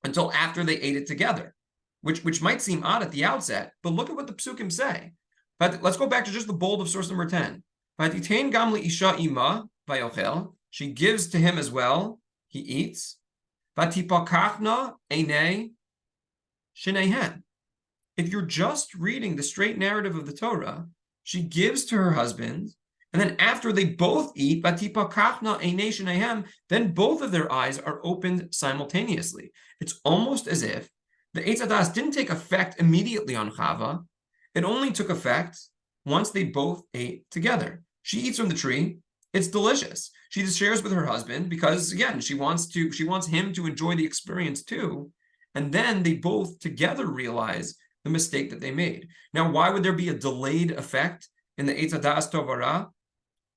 until after they ate it together, which might seem odd at the outset, but look at what the psukim say. But let's go back to just the bold of source number 10. She gives to him as well, he eats. If you're just reading the straight narrative of the Torah, she gives to her husband, and then after they both eat, then both of their eyes are opened simultaneously. It's almost as if the Eitz Hadas didn't take effect immediately on Chava. It only took effect once they both ate together. She eats from the tree. It's delicious. She just shares with her husband because, again, she wants him to enjoy the experience too. And then they both together realize the mistake that they made. Now, why would there be a delayed effect in the Eitz Hadas Tov Hara?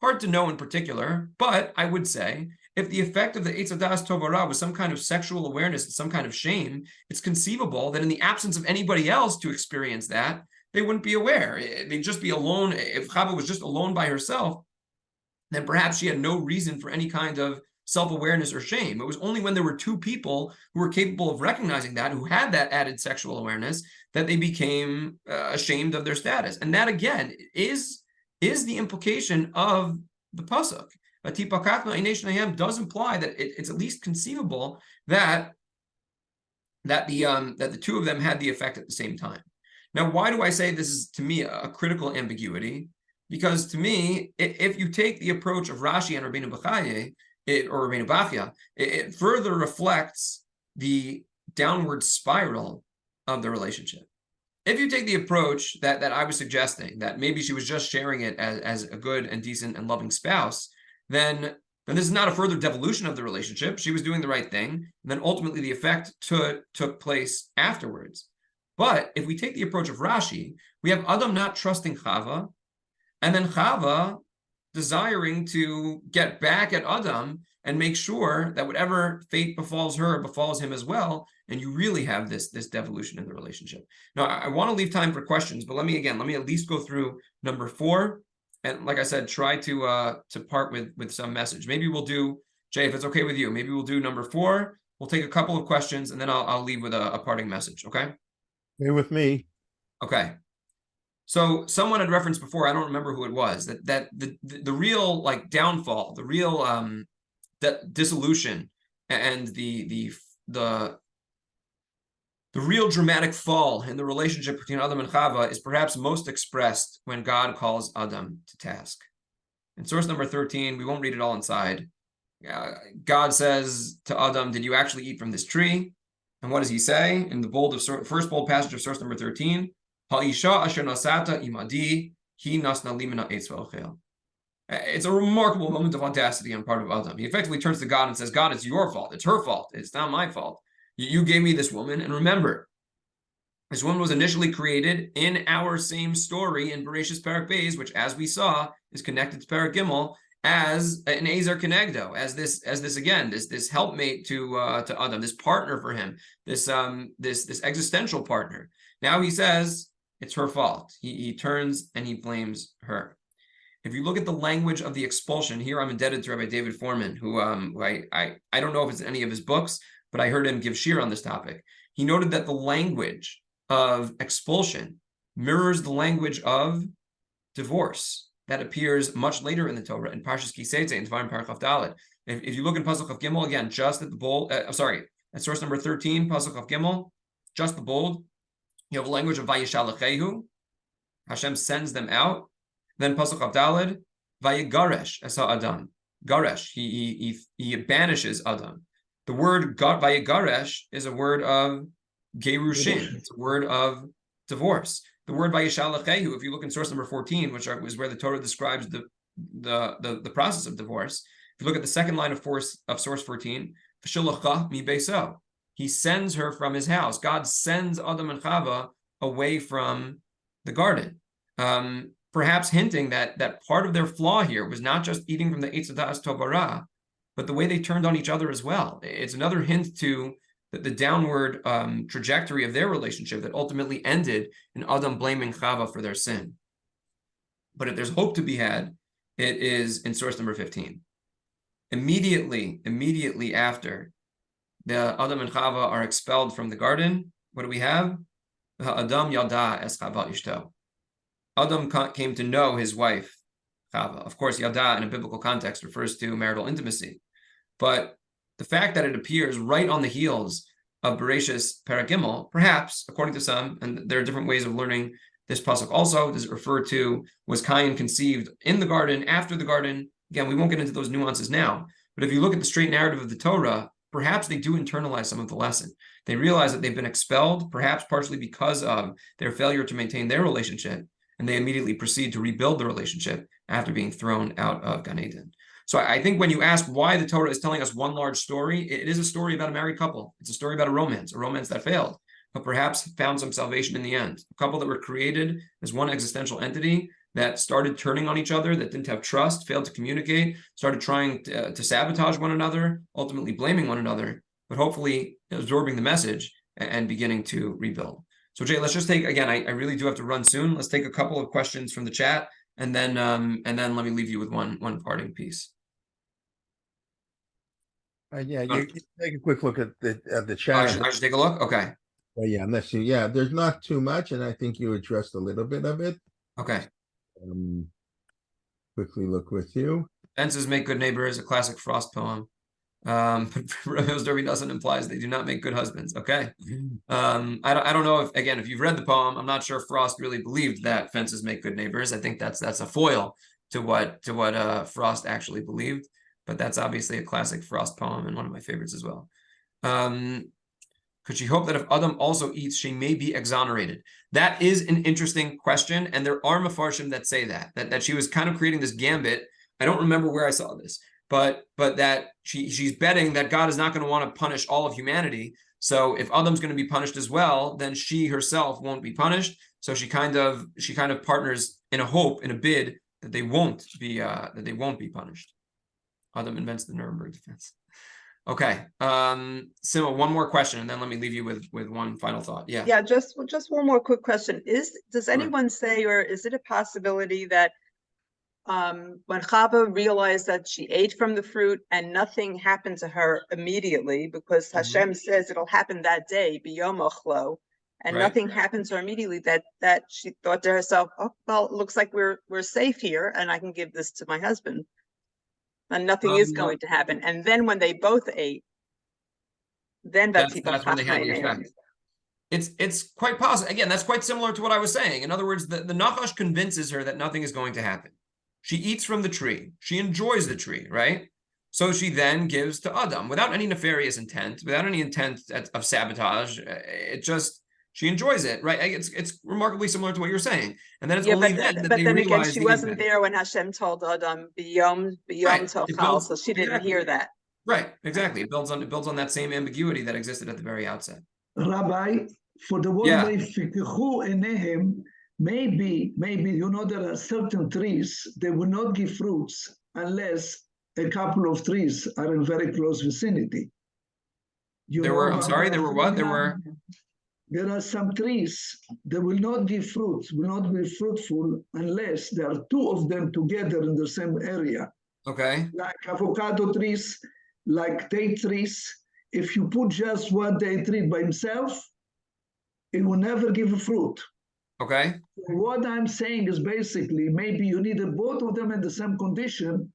Hard to know in particular, but I would say if the effect of the Eitz Hadas Tov Hara was some kind of sexual awareness and some kind of shame, it's conceivable that in the absence of anybody else to experience that, they wouldn't be aware. They'd just be alone. If Chava was just alone by herself, then perhaps she had no reason for any kind of self-awareness or shame. It was only when there were two people who were capable of recognizing that, who had that added sexual awareness, that they became ashamed of their status. And that, again, is the implication of the pasuk. Does imply that it's at least conceivable that the two of them had the effect at the same time. Now, why do I say this is, to me, a critical ambiguity? Because to me, if you take the approach of Rashi and Rabbeinu Bachaya, or Rabbeinu Bachya, it further reflects the downward spiral of the relationship. If you take the approach that I was suggesting, that maybe she was just sharing it as a good and decent and loving spouse, then this is not a further devolution of the relationship. She was doing the right thing, and then ultimately the effect took place afterwards. But if we take the approach of Rashi, we have Adam not trusting Chava, and then Chava desiring to get back at Adam and make sure that whatever fate befalls her befalls him as well, and you really have this devolution in the relationship. Now, I want to leave time for questions, but let me at least go through number 4, and like I said, try to part with some message. Maybe we'll do, Jay, if it's okay with you, maybe we'll do number 4. We'll take a couple of questions, and then I'll leave with a parting message. Okay? Here with me. Okay. So someone had referenced before, I don't remember who it was, that the real downfall, the real dissolution, and the real dramatic fall in the relationship between Adam and Chava is perhaps most expressed when God calls Adam to task. In source number 13, we won't read it all inside. God says to Adam, did you actually eat from this tree? And what does he say? In the first bold passage of source number 13, Ha'isha asher nasata imadi, hi nasna limina eitz v'ochel. It's a remarkable moment of audacity on part of Adam. He effectively turns to God and says, God, it's your fault. It's her fault. It's not my fault. You gave me this woman. And remember, this woman was initially created in our same story in Beresheet Parak Beis, which, as we saw, is connected to Parak Gimel as an Ezer Kenegdo, as this helpmate to Adam, this partner for him, this existential partner. Now he says it's her fault. He turns and he blames her. If you look at the language of the expulsion, here I'm indebted to Rabbi David Foreman, who I don't know if it's any of his books, but I heard him give shiur on this topic. He noted that the language of expulsion mirrors the language of divorce that appears much later in the Torah, in Parshas Kiseitze, in Dvarim Parach Dalet. If you look in Pasuk of Gimel, again, just at the bold, at source number 13, Pasuk of Gimel, just the bold, you have a language of Vayishalachehu, Hashem sends them out. Then Pasuk of Dalet, Vayigaresh Esa Adam, Garesh, he banishes Adam. The word Vayigaresh is a word of Gerushin, it's a word of divorce. The word Vayishalachehu, if you look in source number 14, which is where the Torah describes the process of divorce, if you look at the second line of source 14, V'shilacha mi beiso, he sends her from his house. God sends Adam and Chava away from the garden, perhaps hinting that part of their flaw here was not just eating from the Eitz Hadas Tov Hara, but the way they turned on each other as well. It's another hint to the downward trajectory of their relationship that ultimately ended in Adam blaming Chava for their sin. But if there's hope to be had, it is in source number 15. Immediately after the Adam and Chava are expelled from the garden, what do we have? Adam yada es Chava ishto. Adam came to know his wife, Chava. Of course, yada in a biblical context refers to marital intimacy. But the fact that it appears right on the heels of Beresheet Parak Gimel, perhaps, according to some, and there are different ways of learning this pasuk also, does it refer to, was Cain conceived in the garden, after the garden? Again, we won't get into those nuances now. But if you look at the straight narrative of the Torah, perhaps they do internalize some of the lesson. They realize that they've been expelled, perhaps partially because of their failure to maintain their relationship, and they immediately proceed to rebuild the relationship after being thrown out of Gan Eden. So I think when you ask why the Torah is telling us one large story, it is a story about a married couple. It's a story about a romance that failed, but perhaps found some salvation in the end. A couple that were created as one existential entity that started turning on each other, that didn't have trust, failed to communicate, started trying to sabotage one another, ultimately blaming one another, but hopefully absorbing the message and beginning to rebuild. So Jay, let's just take, again, I really do have to run soon. Let's take a couple of questions from the chat, and then let me leave you with one parting piece. You take a quick look at the chat. I should take a look? Okay. There's not too much, and I think you addressed a little bit of it. Okay. Quickly look with you. Fences make good neighbors, a classic Frost poem. But Rose Derby doesn't implies they do not make good husbands. Okay. I don't know if you've read the poem, I'm not sure Frost really believed that fences make good neighbors. I think that's a foil to what Frost actually believed. But that's obviously a classic Frost poem and one of my favorites as well. Could she hope that if Adam also eats, she may be exonerated? That is an interesting question, and there are Mefarshim that say that she was kind of creating this gambit. I don't remember where I saw this, but that she's betting that God is not going to want to punish all of humanity. So if Adam's going to be punished as well, then she herself won't be punished. So she kind of partners in a bid that they won't be punished. Adam invents the Nuremberg defense. Okay. Sima, one more question, and then let me leave you with one final thought. Yeah, just one more quick question. Does anyone say, or is it a possibility that when Chava realized that she ate from the fruit and nothing happened to her immediately, because Hashem says it'll happen that day, biyom ochlo, and nothing happened to her immediately, that she thought to herself, oh, well, it looks like we're safe here, and I can give this to my husband. And nothing is going to happen. And then when they both ate, then that's when they had the effect. It's quite possible. Again, that's quite similar to what I was saying. In other words, the Nachash convinces her that nothing is going to happen. She eats from the tree. She enjoys the tree, right? So she then gives to Adam without any nefarious intent, without any intent of sabotage. She enjoys it, right? It's remarkably similar to what you're saying. And then it's only then that they then again, realize she the wasn't impact. there when Hashem told Adam, B'yom Right. tochal, so she didn't hear that. Right, exactly. It builds on that same ambiguity that existed at the very outset. Rabbi, for the word Yeah. Vayifikechu enehem, maybe there are certain trees they will not give fruits unless a couple of trees are in very close vicinity. There were what? There are some trees that will not give fruits, will not be fruitful unless there are two of them together in the same area. Okay. Like avocado trees, like date trees. If you put just one date tree by himself, it will never give a fruit. Okay. What I'm saying is basically maybe you need both of them in the same condition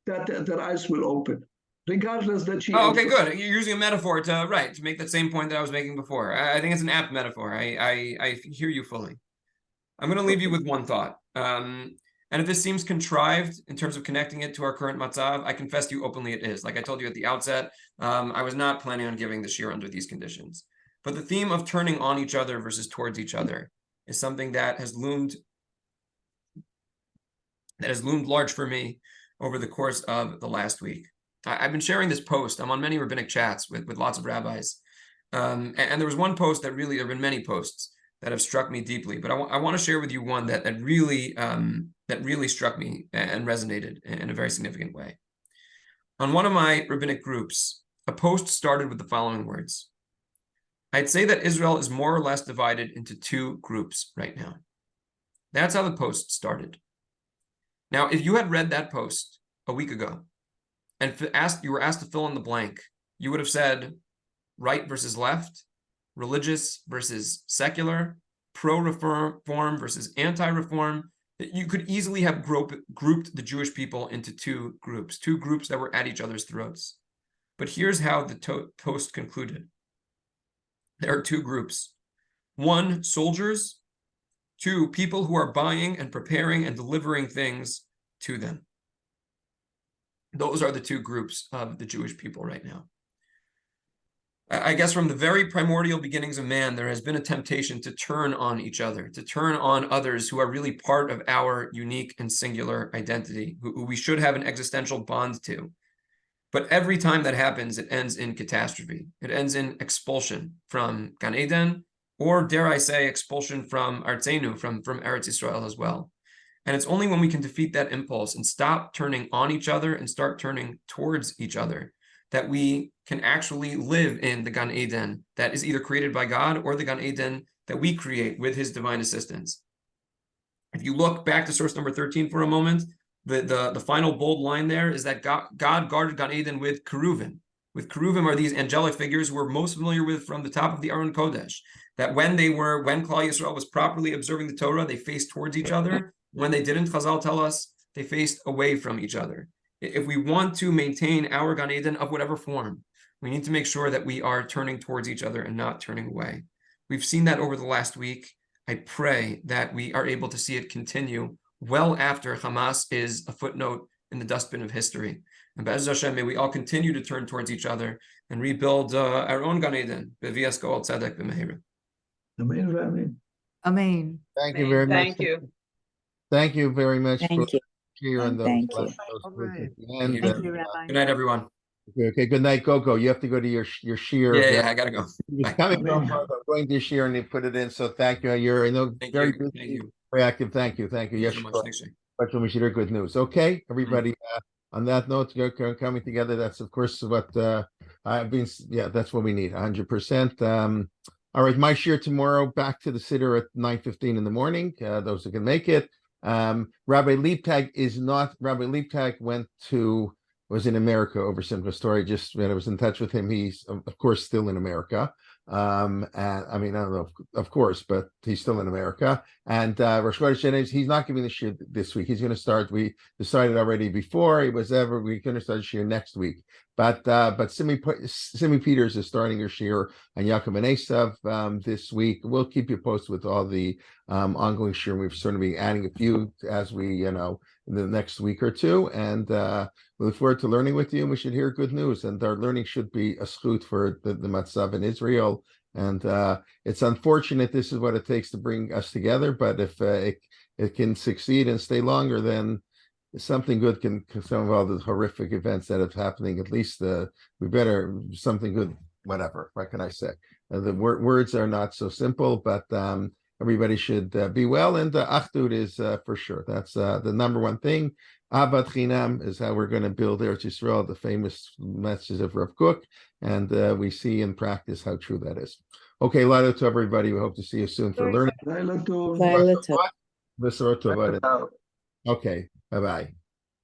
that their eyes will open, regardless that she. Oh, okay, good. You're using a metaphor to make that same point that I was making before. I think it's an apt metaphor. I hear you fully. I'm going to leave you with one thought. And if this seems contrived in terms of connecting it to our current matzav, I confess to you openly it is. Like I told you at the outset, I was not planning on giving the shiur under these conditions. But the theme of turning on each other versus towards each other is something that has loomed large for me over the course of the last week. I've been sharing this post. I'm on many rabbinic chats with lots of rabbis. And there was one post there have been many posts that have struck me deeply, but I want to share with you one that really struck me and resonated in a very significant way. On one of my rabbinic groups, a post started with the following words. I'd say that Israel is more or less divided into two groups right now. That's how the post started. Now, if you had read that post a week ago and you were asked to fill in the blank, you would have said right versus left, religious versus secular, pro-reform versus anti-reform. You could easily have grouped the Jewish people into two groups that were at each other's throats. But here's how the post concluded. There are two groups. One, soldiers. Two, people who are buying and preparing and delivering things to them. Those are the two groups of the Jewish people right now. I guess from the very primordial beginnings of man, there has been a temptation to turn on each other, to turn on others who are really part of our unique and singular identity, who we should have an existential bond to. But every time that happens, it ends in catastrophe. It ends in expulsion from Gan Eden, or dare I say, expulsion from Artzenu, from Eretz Yisrael as well. And it's only when we can defeat that impulse and stop turning on each other and start turning towards each other that we can actually live in the Gan Eden that is either created by God or the Gan Eden that we create with his divine assistance. If you look back to source number 13 for a moment, the final bold line there is that God guarded Gan Eden with keruvim. With keruvim are these angelic figures we're most familiar with from the top of the Aron Kodesh, that when Klal Yisrael was properly observing the Torah, they faced towards each other. When they didn't, Chazal tell us, they faced away from each other. If we want to maintain our Gan Eden of whatever form, we need to make sure that we are turning towards each other and not turning away. We've seen that over the last week. I pray that we are able to see it continue well after Hamas is a footnote in the dustbin of history. And Be'ez Hashem, may we all continue to turn towards each other and rebuild our own Gan Eden. Be'vias Go'al Tzedek B'Mehira. Amen. Amen. Thank you very much. Thank you. Thank you very much Thank you. here on those Thank you. last words at the end. Thank you, Rabbi. Good night, everyone. Okay, good night, Coco. You have to go to your shiur. Yeah, I gotta go. He was Bye. coming from going to your shiur and they put it in. So thank you. You're Thank very you. busy, Thank you. very active. Thank you. Thank you Yes, so much. Thanks, Jay. good news. Okay, everybody. On that note, coming together. That's of course what I've been. Yeah, that's what we need. 100%. All right, my shiur tomorrow. Back to the siddur at 9:15 in the morning. Those who can make it. Rabbi Liebtag was in America over Simcha Story. Just when I was in touch with him, he's of course still in America. And I mean, I don't know, of course, but he's still in America. And Rosh Chodesh, he's not giving the shiur this week. He's going to start. We decided already before we're going to start shiur next week. But Simi Peters is starting her shir on Yaakov and Esav this week. We'll keep you posted with all the ongoing shir. We've certainly be adding a few as we, in the next week or two. And we look forward to learning with you. And we should hear good news. And our learning should be a schut for the Matzav in Israel. And it's unfortunate this is what it takes to bring us together. But if it can succeed and stay longer, then something good can some of all the horrific events that are happening. At least we better something good. Whatever, what can I say? The words are not so simple, but everybody should be well. And Achdut is for sure. That's the number one thing. Avat Chinam is how we're going to build Eretz Yisrael, the famous message of Rav Kook, and we see in practice how true that is. Okay, Lila to everybody. We hope to see you soon for learning. Laila tov. Laila tov. Visor Tov. Okay, bye-bye.